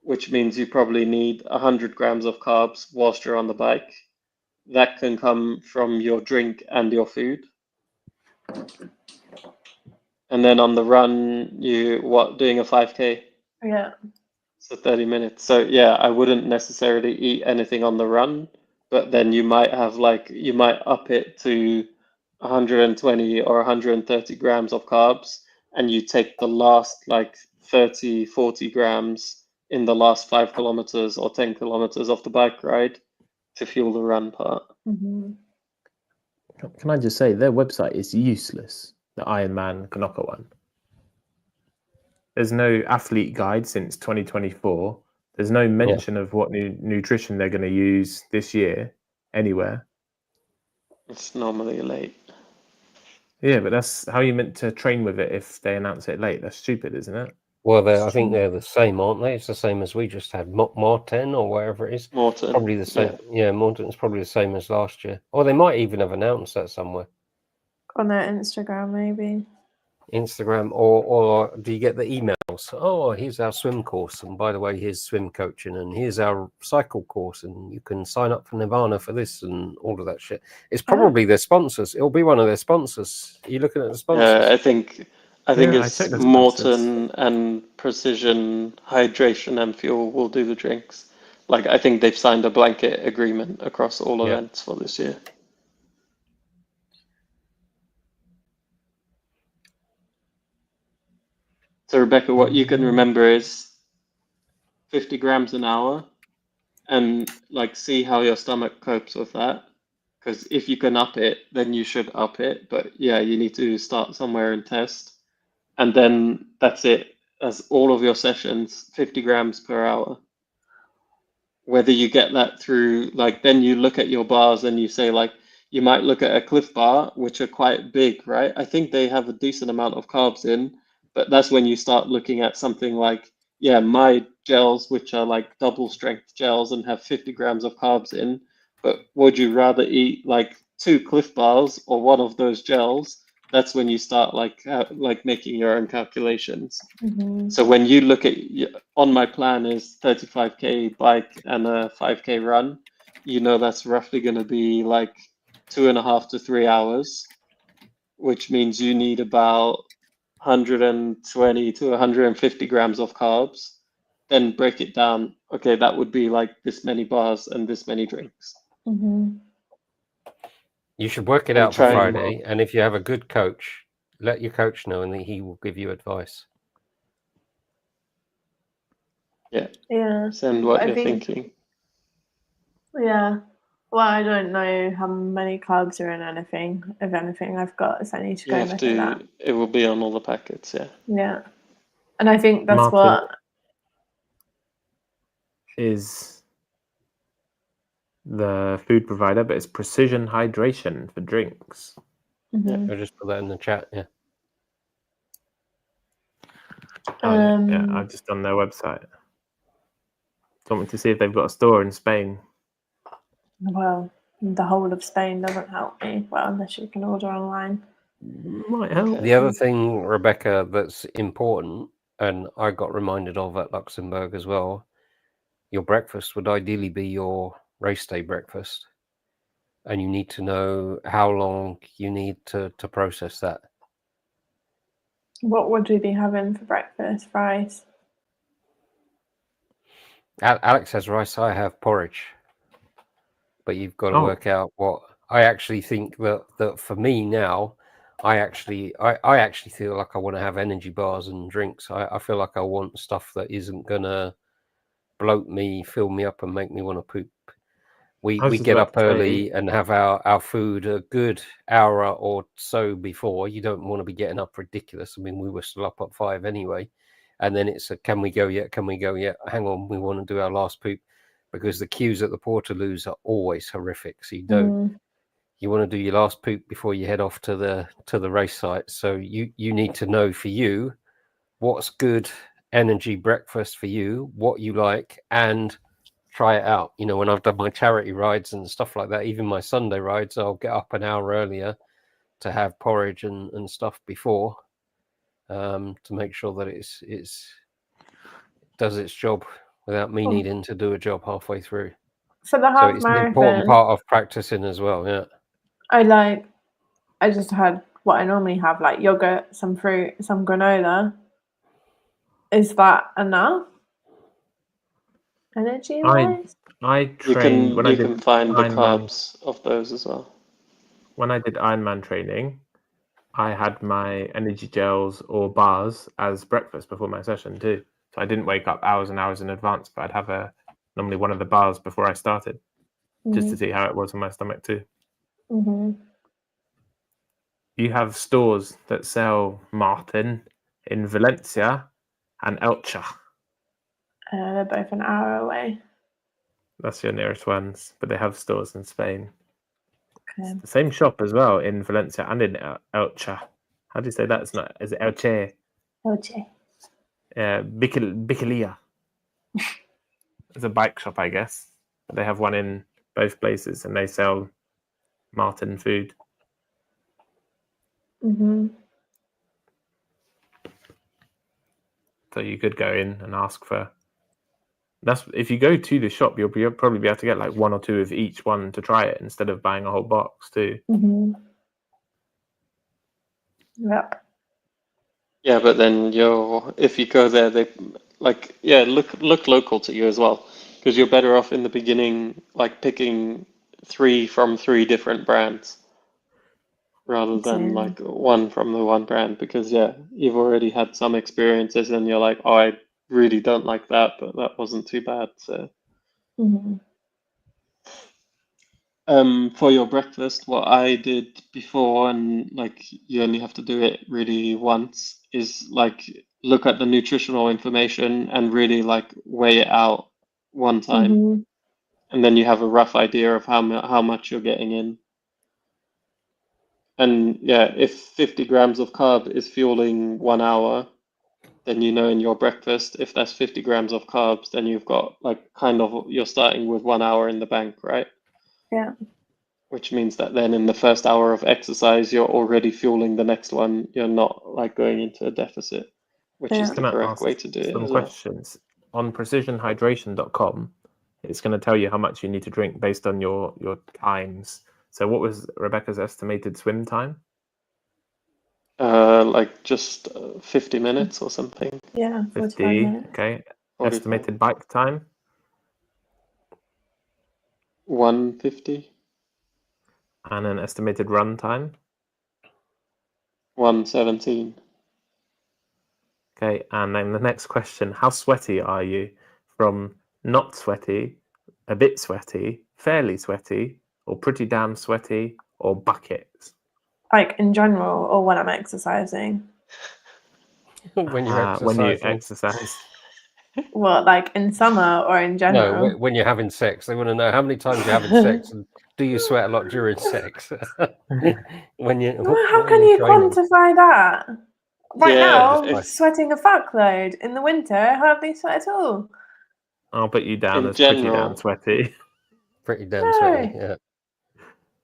which means you probably need 100 grams of carbs whilst you're on the bike. That can come from your drink and your food. And then on the run, doing a 5K? Yeah. So 30 minutes. So yeah, I wouldn't necessarily eat anything on the run, but then you might up it to 120 or 130 grams of carbs, and you take the last like 30, 40 grams in the last 5 kilometers or 10 kilometers of the bike ride to fuel the run part. Can I just say their website is useless, the Ironman Knocker one. There's no athlete guide since 2024. There's no mention of what nutrition they're going to use this year anywhere. It's normally late. Yeah, but that's how you meant to train with it if they announce it late. That's stupid, isn't it? Well, I think they're the same, aren't they? It's the same as we just had. Morten or wherever it is. Morten. Probably the same. Yeah, Morten's probably the same as last year. Or they might even have announced that somewhere. On their Instagram, maybe. Instagram, or do you get the emails? Oh, here's our swim course, and by the way, here's swim coaching, and here's our cycle course, and you can sign up for Nirvana for this, and all of that shit. It's probably their sponsors. It'll be one of their sponsors. Are you looking at the sponsors? I think it's Morten and Precision Hydration and Fuel will do the drinks. Like I think they've signed a blanket agreement across all events for this year. So Rebecca, what you can remember is 50 grams an hour, and like see how your stomach copes with that. Because if you can up it, then you should up it. But yeah, you need to start somewhere and test. And then that's it. as all of your sessions 50 grams per hour. Whether you get that through, like, then you look at your bars and you say, like, you might look at a Cliff Bar, which are quite big, right? I think they have a decent amount of carbs in, but that's when you start looking at something like, yeah, my gels, which are like double strength gels and have 50 grams of carbs in. But would you rather eat like 2 Cliff Bars or one of those gels? That's when you start like making your own calculations. So when you look at, on my plan is 35K bike and a 5K run, you know that's roughly going to be like 2.5 to 3 hours, which means you need about 120 to 150 grams of carbs. Then break it down. Okay, that would be like this many bars and this many drinks. You should work it out for Friday, and if you have a good coach, let your coach know, and he will give you advice. Yeah. Send what you're thinking. Yeah. Well, I don't know how many carbs are in anything. If anything, I've got, so I need to go look at that. It will be on all the packets, yeah. Yeah. And I think that's Martin what is the food provider, but it's Precision Hydration for drinks. Yeah, I'll just put that in the chat. Yeah. Yeah, I've just done their website. Do you want me to see if they've got a store in Spain? Well, the whole of Spain doesn't help me. Well, unless you can order online. Might help. The other thing, Rebecca, that's important, and I got reminded of at Luxembourg as well, your breakfast would ideally be your race day breakfast. And you need to know how long you need to process that. What would we be having for breakfast? Rice? Alex has rice, I have porridge. But you've got to work out what... I actually think that for me now, I actually feel like I want to have energy bars and drinks. I feel like I want stuff that isn't going to bloat me, fill me up and make me want to poop. We get up early and have our food a good hour or so before. You don't want to be getting up ridiculous. I mean, we were still up at 5 anyway. And then it's a, can we go yet? Can we go yet? Hang on, we want to do our last poop. Because the queues at the Portaloos are always horrific. So you want to do your last poop before you head off to the race site. So you need to know for you what's good energy breakfast for you, what you like, and try it out. You know, when I've done my charity rides and stuff like that, even my Sunday rides, I'll get up an hour earlier to have porridge and stuff before, to make sure that it does its job without me needing to do a job halfway through. For the half it's marathon, an important part of practicing as well. Yeah. I just had what I normally have, like yogurt, some fruit, some granola. Is that enough? Energy wise? I trained you can find the carbs of those as well. When I did Ironman training, I had my energy gels or bars as breakfast before my session too. So I didn't wake up hours and hours in advance, but I'd have normally one of the bars before I started, just to see how it was on my stomach too. You have stores that sell Martin in Valencia and Elche. They're both an hour away. That's your nearest ones, but they have stores in Spain. Okay. It's the same shop as well in Valencia and in Elche. How do you say that? Is it Elche? Elche. Bicicleta. It's a bike shop, I guess. But they have one in both places, and they sell Martin food. So you could go in and ask for. If you go to the shop, you'll probably be able to get like one or two of each one to try it instead of buying a whole box too. Yep. Yeah, but then if you go there, they look local to you as well, because you're better off in the beginning like picking 3 from 3 different brands rather than like one from the one brand, because you've already had some experiences and you're like, oh, I really don't like that, but that wasn't too bad. So for your breakfast, what I did before, and like you only have to do it really once, is like look at the nutritional information and really like weigh it out one time, Mhm. and then you have a rough idea of how much you're getting in. And yeah, if 50 grams of carb is fueling 1 hour, then you know in your breakfast, if that's 50 grams of carbs, then you've got like kind of, you're starting with 1 hour in the bank, right? Yeah. Which means that then in the first hour of exercise, you're already fueling the next one. You're not like going into a deficit, which is Yeah. the Can I correct ask way to do it some as well. questions? On precisionhydration.com, it's going to tell you how much you need to drink based on your times. So what was Rebecca's estimated swim time? Like just 50 minutes or something. Yeah, 45 50, minutes. okay. 45. Estimated bike time? 150, And an estimated run time? 117. Okay, and then the next question, how sweaty are you? From not sweaty, a bit sweaty, fairly sweaty, or pretty damn sweaty, or buckets? Like in general, or when I'm exercising? When you're When you exercising. exercise. What, like in summer or in No, general? when you're having sex. They want to know how many times you're having sex and do you sweat a lot during sex? when you Well, how when can you're you training. quantify that? Right Yeah, now, I'm it's- sweating a fuckload. In the winter, I hardly sweat at all. I'll put you down in as pretty general. damn sweaty. Pretty damn No. sweaty. Yeah.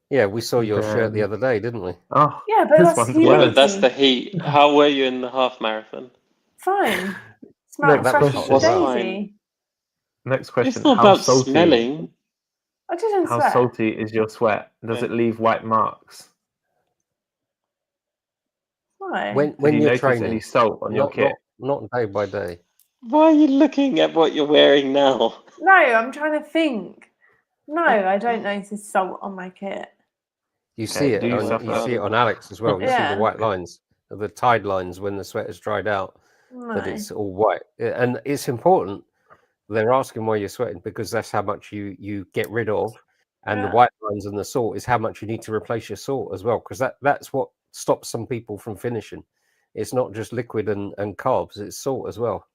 Yeah, we saw your shirt the Then- other day, didn't we? Oh, Yeah, but this that's one's humidity. Yeah, but worse. that's the heat. How were you in the half marathon? Fine. Next Smell fresh as question. a What's daisy. Next question. It's not How about salty? smelling. I didn't How sweat. salty is your sweat? Does Okay. it leave white marks? Why? When Did you you're notice training, any salt on your kit? not day by day. Why are you looking at what you're wearing now? No, I'm trying to think. No, I don't notice salt on my kit. You Okay, see it do you on suffer- you see it on Alex as well. You see the Yeah. white lines, the tide lines when the sweat has dried out, No. that it's all white. And it's important. They're asking why you're sweating because that's how much you get rid of, and the Yeah. white lines and the salt is how much you need to replace your salt as well, because that's what stops some people from finishing. It's not just liquid and carbs; it's salt as well.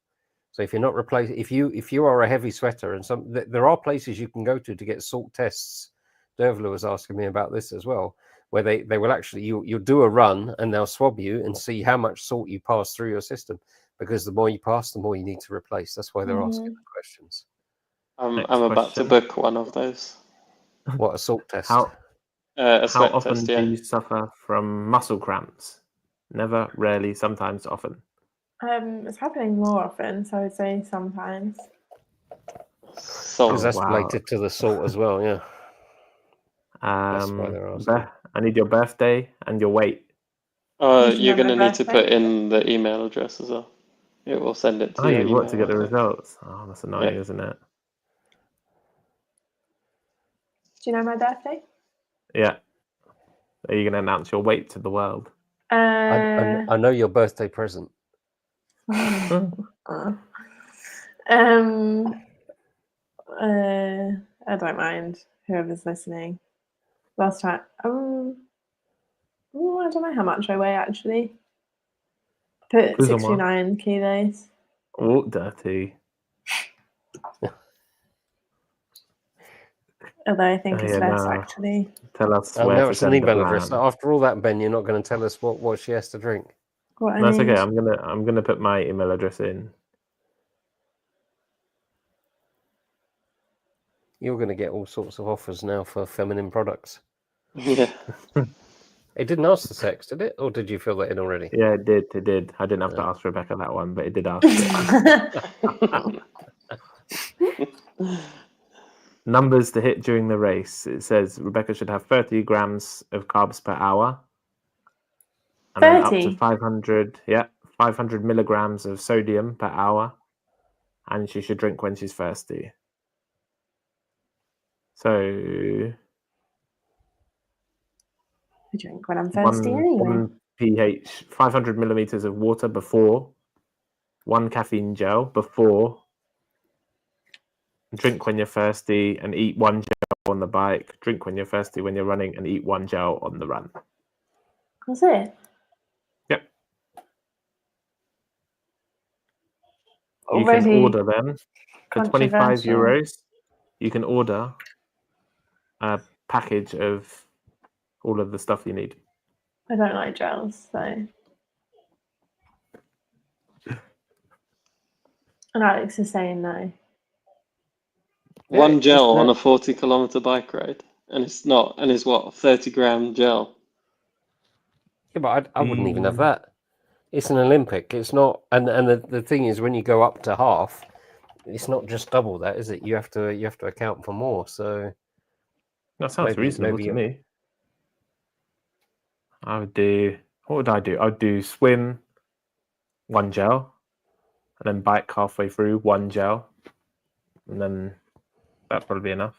So if you're not replacing, if you are a heavy sweater, and there are places you can go to get salt tests. Dervla was asking me about this as well, where they will actually you'll do a run and they'll swab you and see how much salt you pass through your system, because the more you pass, the more you need to replace. That's why they're asking the questions. I'm Next about to question. book one of those. What, a salt test? How A sweat often test, do yeah. you suffer from muscle cramps? Never, rarely, sometimes, often. It's happening more often, so I would say sometimes. So Because that's wow. related to the salt as well. Yeah, that's why Um, they're asking. I need your birthday and your weight. You should you're know my going to need to birthday. put in the email address as well. It will send it to Oh, your you've email. got to get the I think. results. Oh, that's annoying, Yeah. isn't it? Do you know my birthday? Yeah. Are you going to announce your weight to the world? I know your birthday present. I don't mind whoever's listening. Last time, I don't know how much I weigh actually. Put 69 kilos. Oh, dirty. Although I think it's less actually. Tell us Oh, where now to it's an send the email address. plan. After all that, Ben, you're not going to tell us what she has to drink. That's okay. I'm gonna put my email address in. You're going to get all sorts of offers now for feminine products. Yeah. It didn't ask the sex, did it? Or did you fill that in already? Yeah, it did. It did. I didn't have to ask Rebecca that one, but it did ask it. Numbers to hit during the race. It says Rebecca should have 30 grams of carbs per hour. And then up to 500, 500 milligrams of sodium per hour. And she should drink when she's thirsty. So... I drink when I'm thirsty anyway. 1 pH, 500 millimeters of water before, 1 caffeine gel before, drink when you're thirsty and eat 1 gel on the bike, drink when you're thirsty when you're running and eat 1 gel on the run. That's it? Yep. You can Already order them for 25 euros. You can order a package of all of the stuff you need. I don't like gels, so. And Alex is saying no. One gel on a 40-kilometer bike ride, and it's what, 30-gram gel. Yeah, but I wouldn't even have that. It's an Olympic. It's not, and the thing is, when you go up to half, it's not just double that, is it? You have to account for more. So that sounds reasonable to me. I would do. What would I do? I'd do swim, one gel, and then bike halfway through, one gel, and then that'd probably be enough.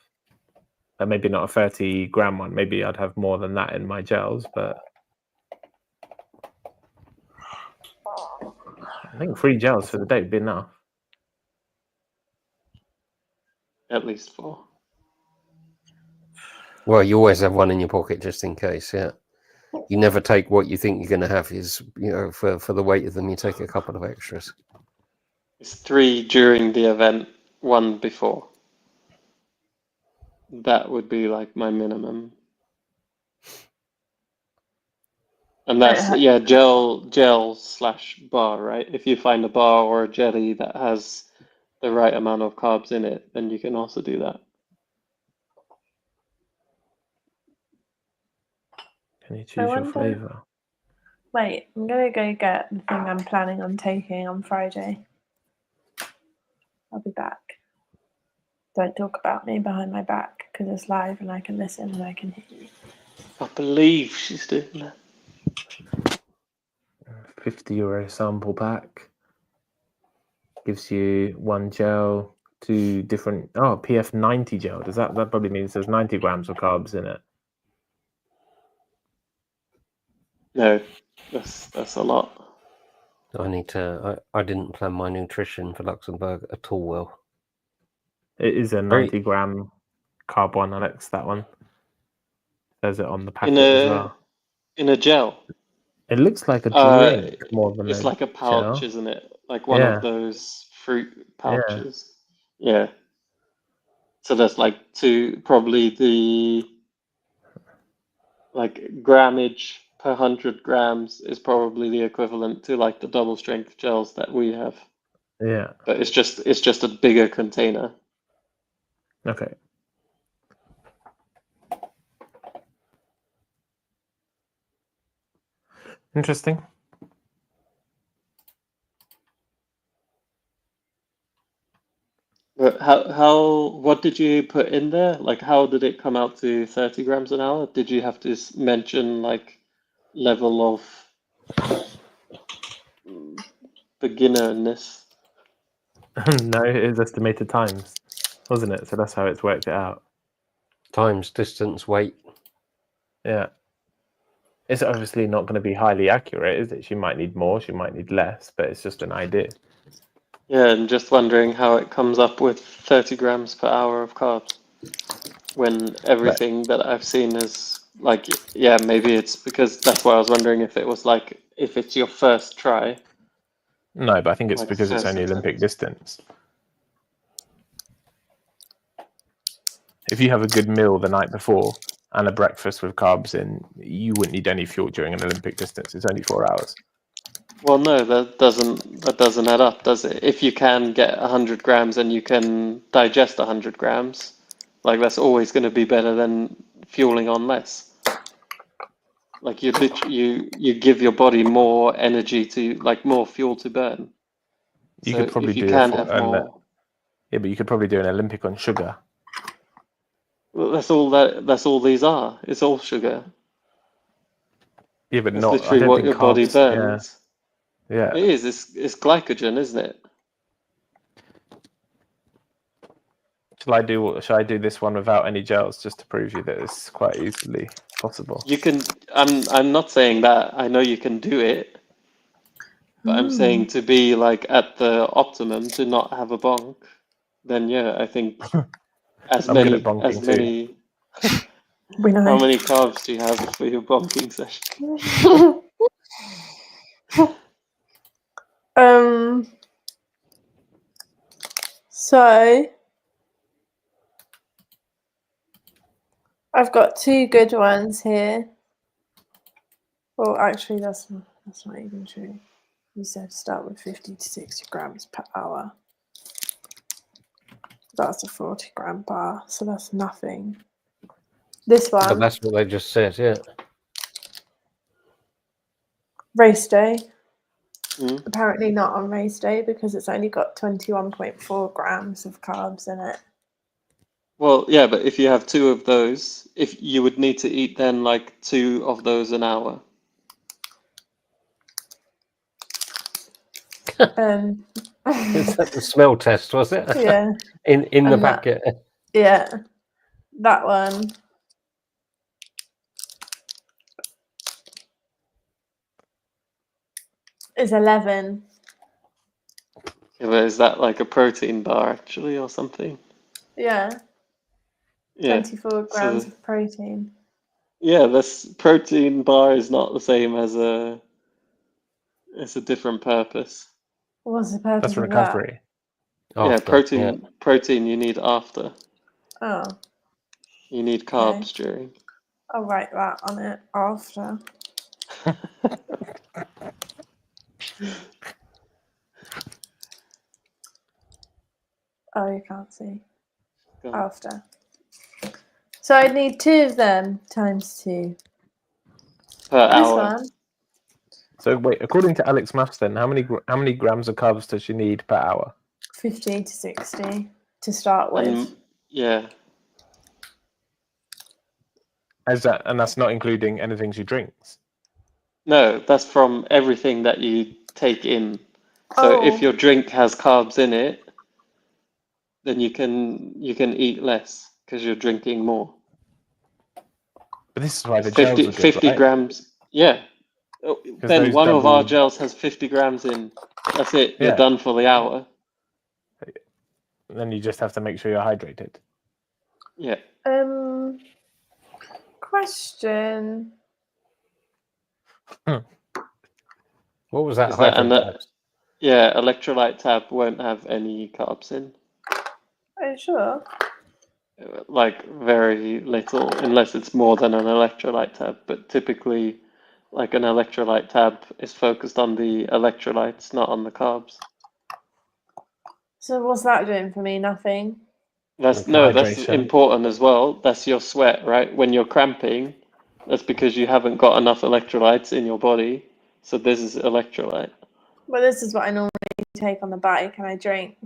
And maybe not a 30-gram one. Maybe I'd have more than that in my gels, but I think 3 gels for the day would be enough. At least 4. Well, you always have one in your pocket just in case. Yeah, you never take what you think you're going to have. Is for the weight of them, you take a couple of extras. It's 3 during the event, 1 before. That would be like my minimum. And that's gel/bar, right? If you find a bar or a jelly that has the right amount of carbs in it, then you can also do that. Can you choose your flavor? Wait, I'm gonna go get the thing I'm planning on taking on Friday. I'll be back. Don't talk about me behind my back because it's live and I can listen and I can hear you. I believe she's doing that. 50 euro sample pack. Gives you 1 gel, 2 different. Oh, PF 90 gel. Does that probably means there's 90 grams of carbs in it? No, that's a lot. I need to. I didn't plan my nutrition for Luxembourg at all well. It is a 90-gram carb one, Alex. That one. There's it on the packet as well. In a gel. It looks like a drink more than it's like a pouch, gel. Isn't it? Like one of those fruit pouches. Yeah. So that's like probably the grammage per 100 grams is probably the equivalent to like the double strength gels that we have. Yeah. But it's just a bigger container. Okay. Interesting. But what did you put in there? Like, how did it come out to 30 grams an hour? Did you have to mention like level of beginnerness? No, it is estimated times, wasn't it? So that's how it's worked it out. Times, distance, weight. Yeah. It's obviously not going to be highly accurate, is it? She might need more, she might need less, but it's just an idea. Yeah, and just wondering how it comes up with 30 grams per hour of carbs when everything that I've seen is like, yeah, maybe it's because that's why I was wondering if it was like, if it's your first try. No, but I think it's because it's only Olympic distance. If you have a good meal the night before and a breakfast with carbs in, you wouldn't need any fuel during an Olympic distance. It's only 4 hours. Well, no, that doesn't add up, does it? If you can get 100 grams and you can digest 100 grams, like that's always going to be better than fueling on less. Like you give your body more energy more fuel to burn. You could probably do more. Yeah, but you could probably do an Olympic on sugar. Well, that's all these are. It's all sugar. Yeah, but it's not. Literally I don't what think your body burns. Yeah. It is. It's glycogen, isn't it? Shall I do this one without any gels just to prove you that it's quite easily possible? You can. I'm not saying that. I know you can do it, but I'm saying to be like at the optimum, to not have a bonk. Then yeah, I think as many. We know. How many carbs do you have for your bonking session? So I've got two good ones here. Well, actually, that's not even true. You said start with 50 to 60 grams per hour. That's a 40 gram bar, so that's nothing. This one. But that's what they just said, yeah. Race day. Mm. Apparently not on race day because it's only got 21.4 grams of carbs in it. Well, yeah, but if you have two of those, if you would need to eat then like 2 of those an hour. Is that the smell test, was it? Yeah. in the And packet. Yeah. That one. Is 11. Yeah, but is that like a protein bar actually or something? Yeah. Yeah. 24 grams of protein. Yeah, this protein bar is not the same as it's a different purpose. What's the purpose That's of recovery. Yeah, After, protein you need after. that? Oh, You need carbs during. I'll write that on it after. Oh, you can't see. Go on. After. So I'd need 2 of them times 2. Per This hour. one. So wait, according to Alex Maths, then how many grams of carbs does she need per hour? 50 to 60 to start with. Yeah. And that's not including anything she drinks. No, that's from everything that you take in. So if your drink has carbs in it, then you can eat less because you're drinking more. But this is why the gels are good, 50 right? grams. Yeah. Then those one of our double- gels has 50 grams in. That's it. You're Yeah. done for the hour. Then you just have to make sure you're hydrated. Yeah. Question. what was that? Is that Hydrate yeah, electrolyte tab won't have any carbs in. Are you sure? Like very little, unless it's more than an electrolyte tab. But typically, like an electrolyte tab is focused on the electrolytes, not on the carbs. So what's that doing for me? Nothing. That's Hydration. important as well. That's your sweat, right? When you're cramping, that's because you haven't got enough electrolytes in your body. So this is electrolyte. Well, this is what I normally take on the bike and I drink.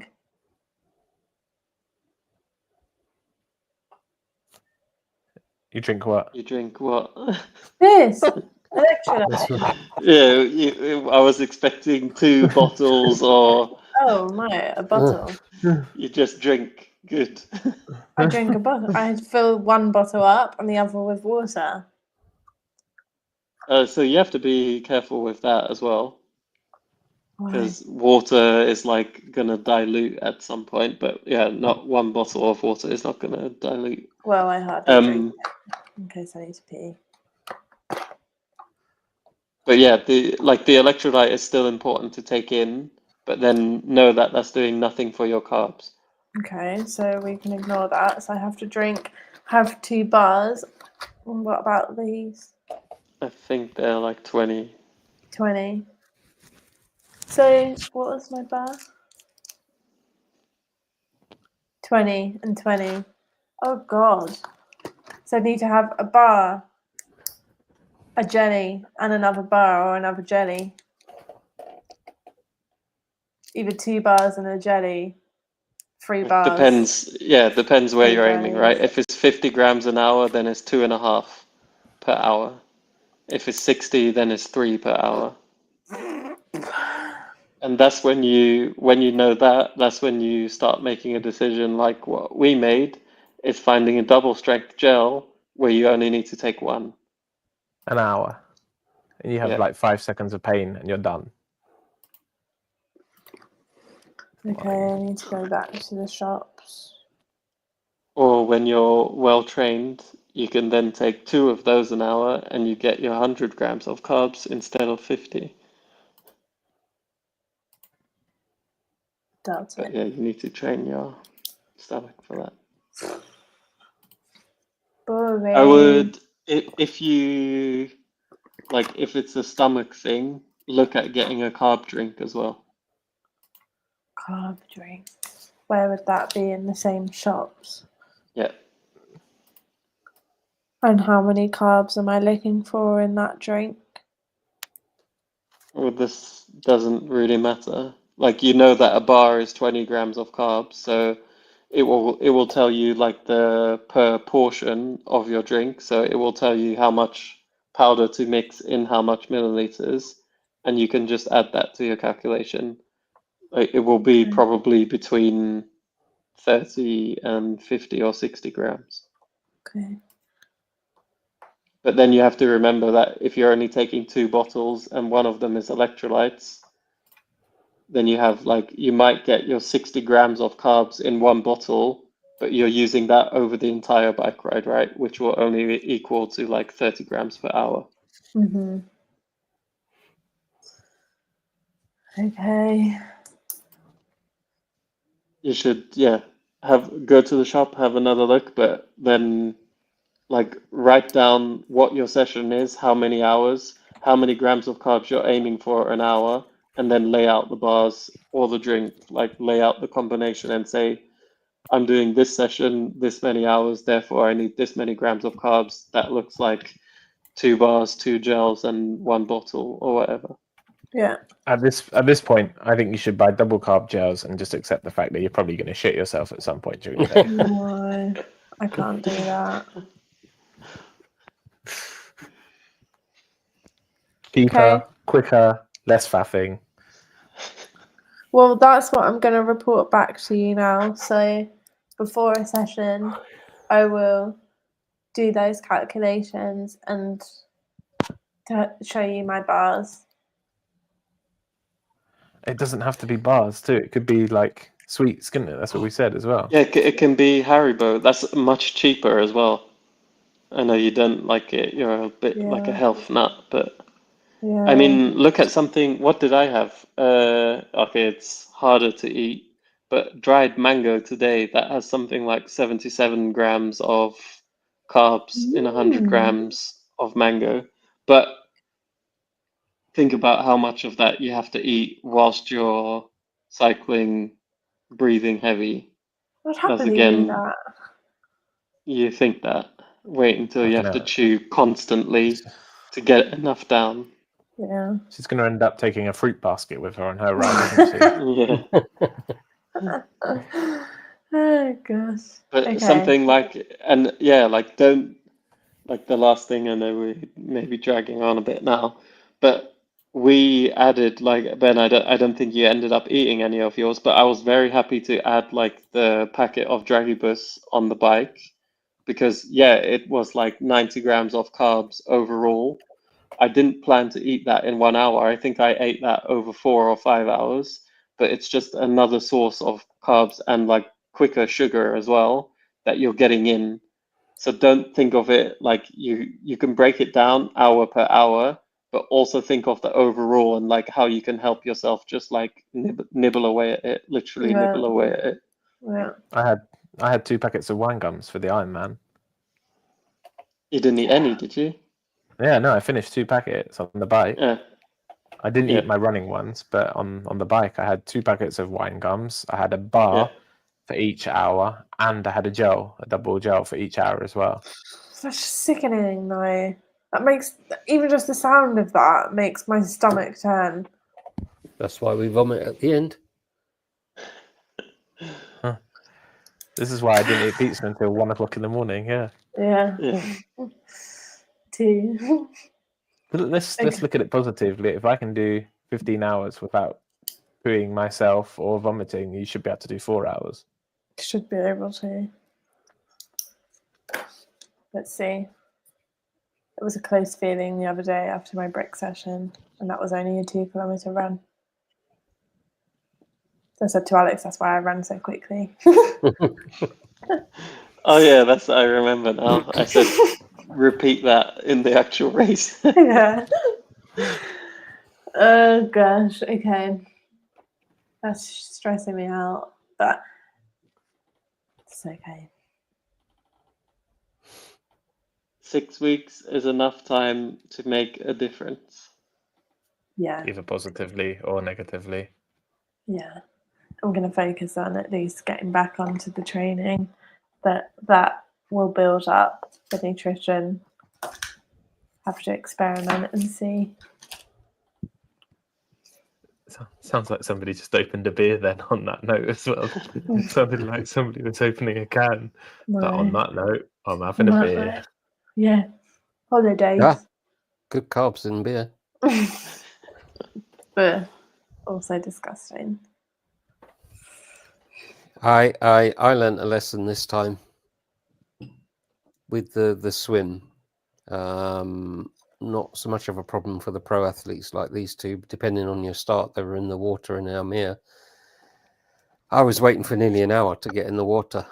You drink what? You drink what? This electrolyte. Yeah, I was expecting 2 bottles or Oh my, a bottle. you just drink. Good. I drink a bottle. I fill one bottle up and the other with water. So you have to be careful with that as well, Why? because water is like gonna dilute at some point. But yeah, not one bottle of water is not gonna dilute. Well, I hardly drink it in case I need to pee. But yeah, the electrolyte is still important to take in, but then know that that's doing nothing for your carbs. Okay, so we can ignore that. So I have to have 2 bars. And what about these? I think they're like 20. 20. So what was my bar? 20 and 20. Oh God. So I need to have a bar, a jelly, and another bar or another jelly. Either 2 bars and a jelly, 3 bars. Depends where 3 you're aiming, right? jellies. If it's 50 grams an hour, then it's 2.5 per hour. If it's 60, then it's 3 per hour. And that's when you know that's when you start making a decision like what we made is finding a double strength gel where you only need to take 1. An hour. And you have like 5 seconds of pain and you're done. Okay, I need to go back to the shops. Or when you're well trained, you can then take 2 of those an hour and you get your 100 grams of carbs instead of 50. Doubt But it. yeah, you need to train your stomach for that. Boring. I would, if you, like, if it's a stomach thing, look at getting a carb drink as well. Carb drink. Where would that be in the same shops? Yeah. And how many carbs am I looking for in that drink? Well, this doesn't really matter. Like, you know that a bar is 20 grams of carbs, so it will tell you like the per portion of your drink. So it will tell you how much powder to mix in how much milliliters, and you can just add that to your calculation. Like, it will be probably between 30 and 50 or 60 grams. Okay. But then you have to remember that if you're only taking 2 bottles and one of them is electrolytes, then you have like, you might get your 60 grams of carbs in one bottle, but you're using that over the entire bike ride, right? Which will only be equal to like 30 grams per hour. Mm-hmm. Okay. You should, yeah, go to the shop, have another look, but then like write down what your session is, how many hours, how many grams of carbs you're aiming for an hour, and then lay out the bars or the drink, like lay out the combination and say, I'm doing this session, this many hours, therefore I need this many grams of carbs. That looks like 2 bars, 2 gels, and 1 bottle or whatever. Yeah. At this point, I think you should buy double carb gels and just accept the fact that you're probably going to shit yourself at some point during the day. No, I can't do that. Cheaper, Okay. quicker, less faffing. Well, that's what I'm going to report back to you now. So before a session, I will do those calculations and show you my bars. It doesn't have to be bars too. It could be like sweets, couldn't it? That's what we said as well. Yeah, it can be Haribo. That's much cheaper as well. I know you don't like it. You're a bit like a health nut, but Yeah. I mean, look at something. What did I have? Okay, it's harder to eat, but dried mango today, that has something like 77 grams of carbs in 100 grams of mango. But think about how much of that you have to eat whilst you're cycling, breathing heavy. I'd Because happily do again, that. you think that. Wait until you have to know. chew constantly to get enough down. Yeah. She's going to end up taking a fruit basket with her on her ride, isn't she? Yeah. Oh gosh. But Okay. something like, and yeah, like don't, like the last thing, I know we may be dragging on a bit now, but we added like, Ben, I don't think you ended up eating any of yours, but I was very happy to add like the packet of Dragibus on the bike because yeah, it was like 90 grams of carbs overall. I didn't plan to eat that in 1 hour. I think I ate that over 4 or 5 hours, but it's just another source of carbs and like quicker sugar as well that you're getting in. So don't think of it like you can break it down hour per hour, but also think of the overall and like how you can help yourself just like nibble away at it, literally nibble away at it. Yeah. I had 2 packets of wine gums for the Ironman. You didn't eat any, did you? Yeah, no, I finished 2 packets on the bike. Yeah. I didn't eat my running ones, but on the bike, I had 2 packets of wine gums. I had a bar for each hour, and I had a double gel for each hour as well. That's sickening, though. That makes, even just the sound of that makes my stomach turn. That's why we vomit at the end. Huh. This is why I didn't eat pizza until 1 o'clock in the morning. Yeah. Yeah. 2. Let's look at it positively. If I can do 15 hours without pooing myself or vomiting, you should be able to do 4 hours. Should be able to. Let's see. It was a close feeling the other day after my brick session, and that was only a 2-kilometer run. I said to Alex, that's why I ran so quickly. Oh yeah, I remember now. I said repeat that in the actual race. Yeah. Oh gosh. Okay. That's stressing me out, but it's okay. 6 weeks is enough time to make a difference. Yeah. Either positively or negatively. Yeah. I'm going to focus on at least getting back onto the training. That will build up the nutrition. Have to experiment and see. Sounds like somebody just opened a beer then on that note as well. It sounded like somebody was opening a can. No. But on that note, I'm having a beer. Yeah. Holidays. Yeah. Good carbs in beer. But also disgusting. I learned a lesson this time with the swim. Not so much of a problem for the pro athletes like these two. Depending on your start, they were in the water in Almere. I was waiting for nearly an hour to get in the water.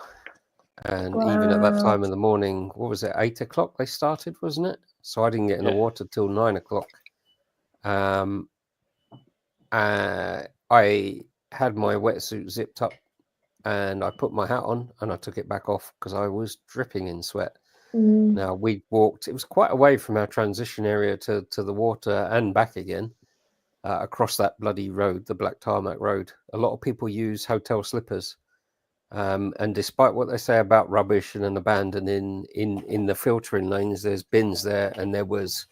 And even at that time in the morning, what was it, 8 o'clock they started, wasn't it? So I didn't get in the water till 9 o'clock. I had my wetsuit zipped up and I put my hat on and I took it back off because I was dripping in sweat. Now we walked, it was quite away from our transition area to the water and back again, across that bloody road, the black tarmac road. A lot of people use hotel slippers. And despite what they say about rubbish and abandoning in the filtering lanes, there's bins there, and there was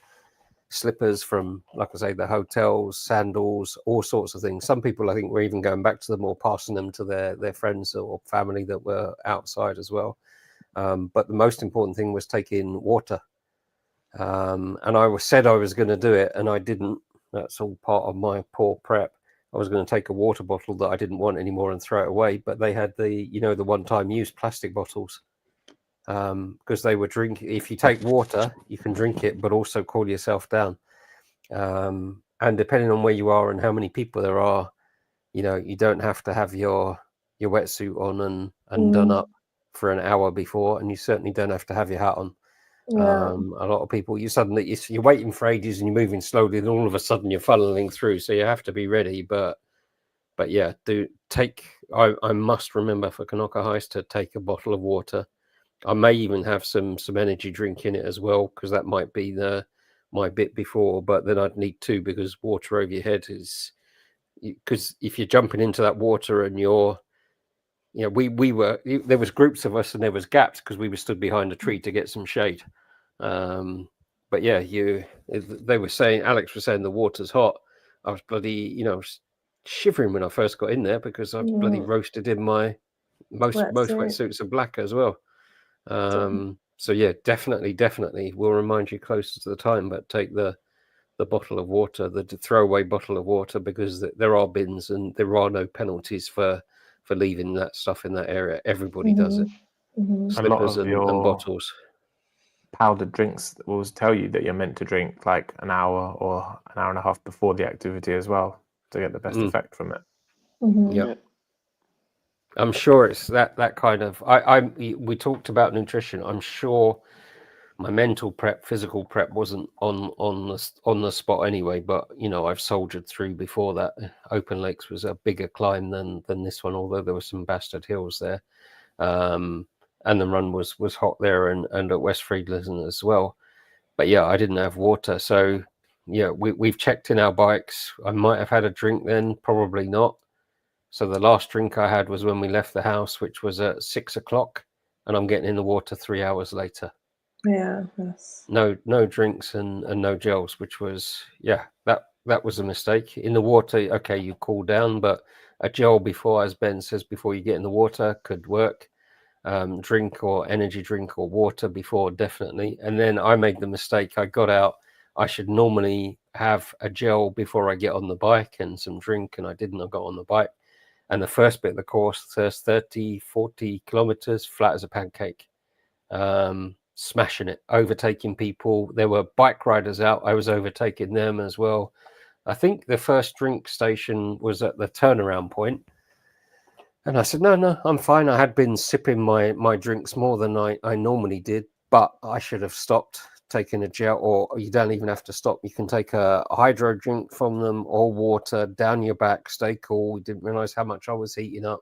slippers from, like I say, the hotels, sandals, all sorts of things. Some people, I think, were even going back to them or passing them to their friends or family that were outside as well. But the most important thing was taking water. And I said I was going to do it, and I didn't. That's all part of my poor prep. I was going to take a water bottle that I didn't want anymore and throw it away, but they had the one-time use plastic bottles, because they were drinking. If you take water, you can drink it, but also cool yourself down. And depending on where you are and how many people there are, you don't have to have your wetsuit on and done up for an hour before, and you certainly don't have to have your hat on. Yeah. A lot of people, you're waiting for ages and you're moving slowly, and all of a sudden you're funneling through, so you have to be ready. But yeah, I must remember for Canoca Heist to take a bottle of water. I may even have some energy drink in it as well, because that might be my bit before, but then I'd need two, because water over your head is, because if you're jumping into that water and there was groups of us and there was gaps because we were stood behind a tree to get some shade. But yeah, they were saying, Alex was saying the water's hot. I was bloody, shivering when I first got in there, because I bloody roasted in my most wetsuits are black as well. So yeah, definitely we'll remind you closer to the time, but take the bottle of water, the throwaway bottle of water, because there are bins and there are no penalties for leaving that stuff in that area. Everybody does it. Slippers and bottles. Powdered drinks will tell you that you're meant to drink like an hour or an hour and a half before the activity as well, to get the best effect from it. Yeah. I'm sure it's that kind of. We talked about nutrition. I'm sure my mental prep, physical prep wasn't on the spot anyway. But I've soldiered through before that. Open Lakes was a bigger climb than this one, although there were some bastard hills there. And the run was hot there and at West Friedland as well. But yeah, I didn't have water, so yeah, we've checked in our bikes. I might have had a drink then, probably not. So the last drink I had was when we left the house, which was at 6 o'clock, and I'm getting in the water 3 hours later. Yeah. Yes. No drinks and no gels, which was that was a mistake. In the water, okay, you cool down, but a gel before, as Ben says, before you get in the water could work. Drink or energy drink or water before, definitely. And then I made the mistake. I got out. I should normally have a gel before I get on the bike and some drink, and I didn't. I got on the bike, and the first bit of the course, there's 30-40 kilometers, flat as a pancake, smashing it, overtaking people. There were bike riders out. I was overtaking them as well. I think the first drink station was at the turnaround point. And I said, no, I'm fine. I had been sipping my drinks more than I normally did, but I should have stopped, taking a gel, or you don't even have to stop. You can take a hydro drink from them or water down your back, stay cool. We didn't realize how much I was heating up.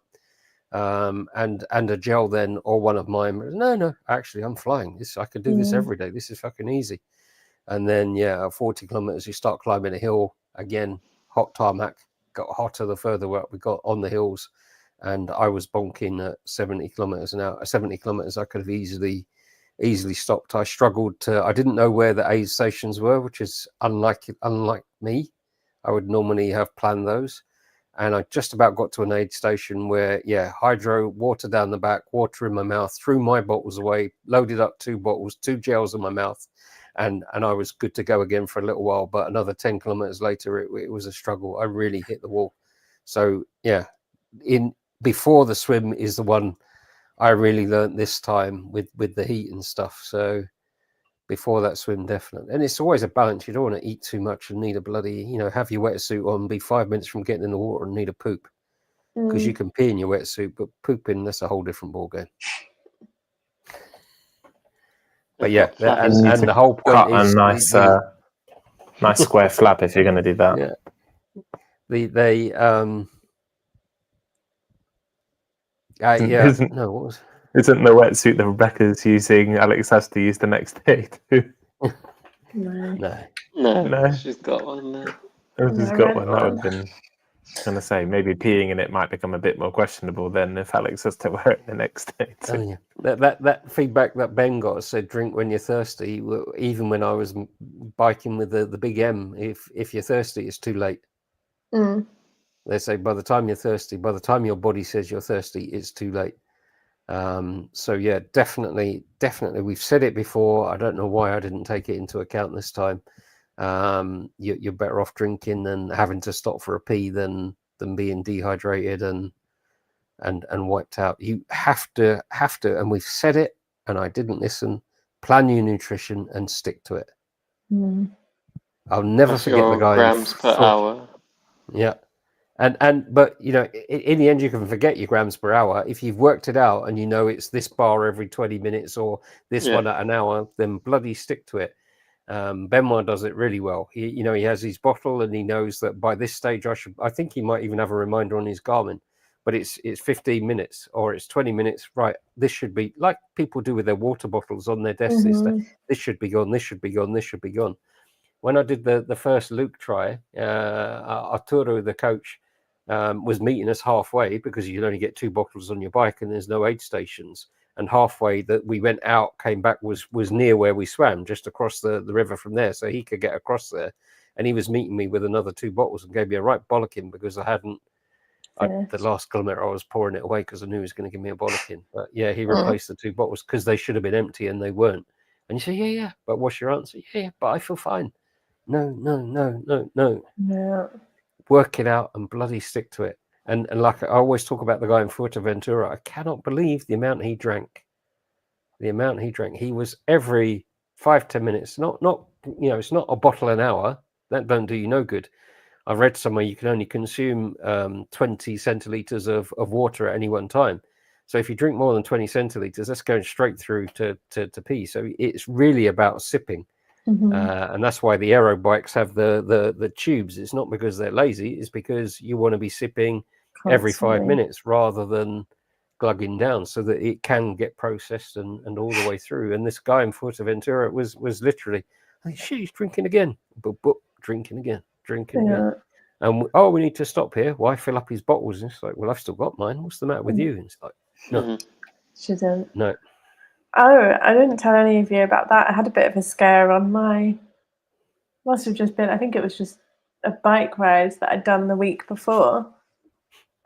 And a gel then, or one of mine. No, actually, I'm flying. I could do this every day. This is fucking easy. And then, at 40 kilometers, you start climbing a hill again, hot tarmac, got hotter the further up we got on the hills. And I was bonking at 70 kilometers an hour. 70 kilometers, I could have easily stopped. I struggled I didn't know where the aid stations were, which is unlike me. I would normally have planned those. And I just about got to an aid station where, hydro, water down the back, water in my mouth, threw my bottles away, loaded up 2 bottles, 2 gels in my mouth. And I was good to go again for a little while. But another 10 kilometers later, it was a struggle. I really hit the wall. So, before the swim is the one I really learned this time with the heat and stuff. So before that swim, definitely. And it's always a balance. You don't want to eat too much and need a bloody, have your wetsuit on, be 5 minutes from getting in the water and need a poop. Because you can pee in your wetsuit, but pooping, that's a whole different ballgame. But and the whole point is a nice square flap if you're going to do that. Isn't the wetsuit that Rebecca's using, Alex has to use the next day too? No, she's got one now. She's got one. That would have been, going to say, maybe peeing in it might become a bit more questionable than if Alex has to wear it the next day too. That feedback that Ben got said, drink when you're thirsty. Even when I was biking with the big M, if you're thirsty, it's too late. They say by the time you're thirsty, by the time your body says you're thirsty, it's too late. So definitely we've said it before. I don't know why I didn't take it into account this time. You're better off drinking than having to stop for a pee than being dehydrated and wiped out. You have to, and we've said it, and I didn't listen. Plan your nutrition and stick to it. I'll never forget the guy. Grams per hour. Yeah. But in the end, you can forget your grams per hour. If you've worked it out and it's this bar every 20 minutes or this one at an hour, then bloody stick to it. Benoit does it really well. He has his bottle and he knows that by this stage I think he might even have a reminder on his Garmin, but it's 15 minutes or it's 20 minutes. Right. This should be like people do with their water bottles on their desks. This should be gone. This should be gone. This should be gone. When I did the first Luke try, Arturo, the coach, was meeting us halfway because you can only get 2 bottles on your bike and there's no aid stations. And halfway that we went out, came back, was near where we swam, just across the river from there. So he could get across there. And he was meeting me with another 2 bottles and gave me a right bollocking because the last kilometre I was pouring it away because I knew he was going to give me a bollocking. But he replaced the 2 bottles because they should have been empty and they weren't. And you say, yeah, but what's your answer? Yeah, but I feel fine. No. Yeah. Work it out and bloody stick to it. And like I always talk about the guy in Fuerteventura, I cannot believe the amount he drank. He was every 5-10 minutes. Not it's not a bottle an hour. That don't do you no good. I read somewhere you can only consume 20 centiliters of water at any one time. So if you drink more than 20 centiliters, that's going straight through to pee. So it's really about sipping. And that's why the aero bikes have the tubes. It's not because they're lazy. It's because you want to be sipping every 5 minutes rather than glugging down so that it can get processed and all the way through. And this guy in Fuerteventura was literally, shit, he's drinking again, but drinking again. And we need to stop here. Why fill up his bottles? And it's like, well, I've still got mine. What's the matter with you? And it's like, no. Shouldn't. No. Oh, I didn't tell any of you about that. I had a bit of a scare on must have just been, I think it was just a bike ride that I'd done the week before.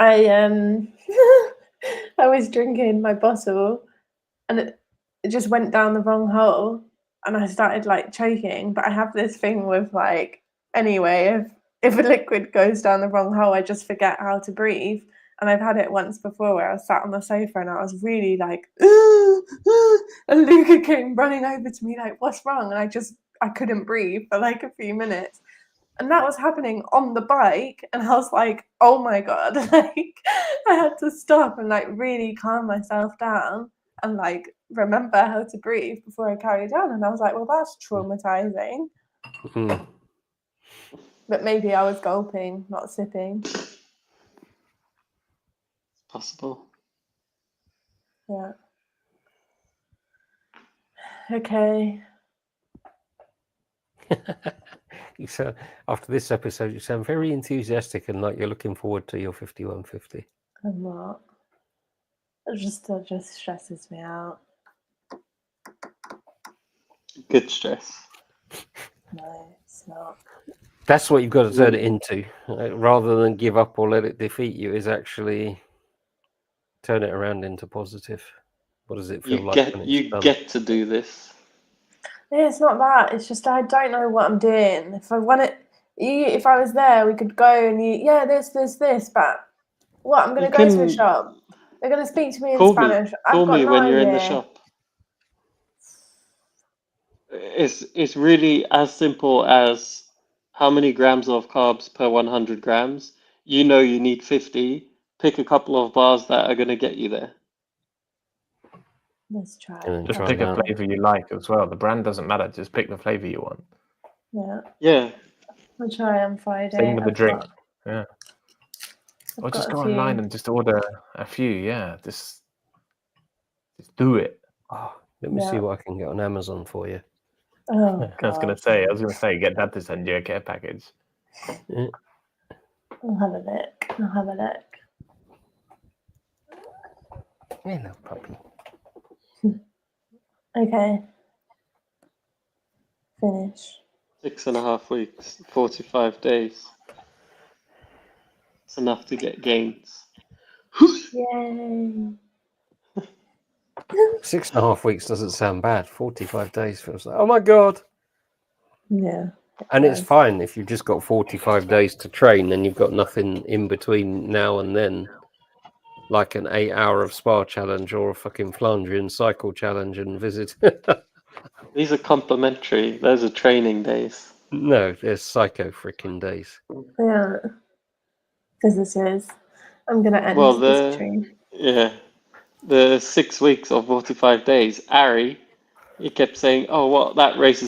I I was drinking my bottle and it just went down the wrong hole and I started like choking. But I have this thing with anyway, if a liquid goes down the wrong hole, I just forget how to breathe. And I've had it once before where I was sat on the sofa and I was really like, and Luca came running over to me like, what's wrong? And I couldn't breathe for like a few minutes. And that was happening on the bike. And I was like, oh my God, I had to stop and really calm myself down. and like remember how to breathe before I carried on. And I was like, well, that's traumatizing. Mm. But maybe I was gulping, not sipping. Possible. Yeah. Okay. You sound, after this episode, you sound very enthusiastic and like you're looking forward to your 5150. I'm not. It just stresses me out. Good stress. No, it's not. That's what you've got to turn it into, rather than give up or let it defeat you. Is actually turn it around into positive. What does it feel like when it's done? Get to do this. Yeah, it's not that. It's just I don't know what I'm doing. If I want it, if I was there, we could go and this. But what? I'm going to go to a shop. They're going to speak to me in Spanish. Call me when you're in the idea. shop. It's really as simple as how many grams of carbs per 100 grams. You know you need 50. Pick a couple of bars that are going to get you there. Let's try. Just pick a flavor you like as well. The brand doesn't matter. Just pick the flavor you want. Yeah. Yeah. I'll try on Friday. Same with the drink. Yeah. Or just go online and just order a few. Yeah. Just do it. Oh, let me see what I can get on Amazon for you. Oh, I was going to say, get Dad to send you a care package. Yeah. I'll have a look. Hello, puppy. Okay. Finish. 6.5 weeks, 45 days. It's enough to get gains. Yay. 6.5 weeks doesn't sound bad. 45 days feels like, oh my God. Yeah. And it's fine if you've just got 45 days to train and you've got nothing in between now and then, like an 8-hour of spa challenge or a fucking Flandrian cycle challenge and visit. These are complimentary. Those are training days. No, there's psycho freaking days. Yeah. Because this is. I'm going to end this stream. Yeah. The 6 weeks of 45 days, Ari, he kept saying, oh, well, that race is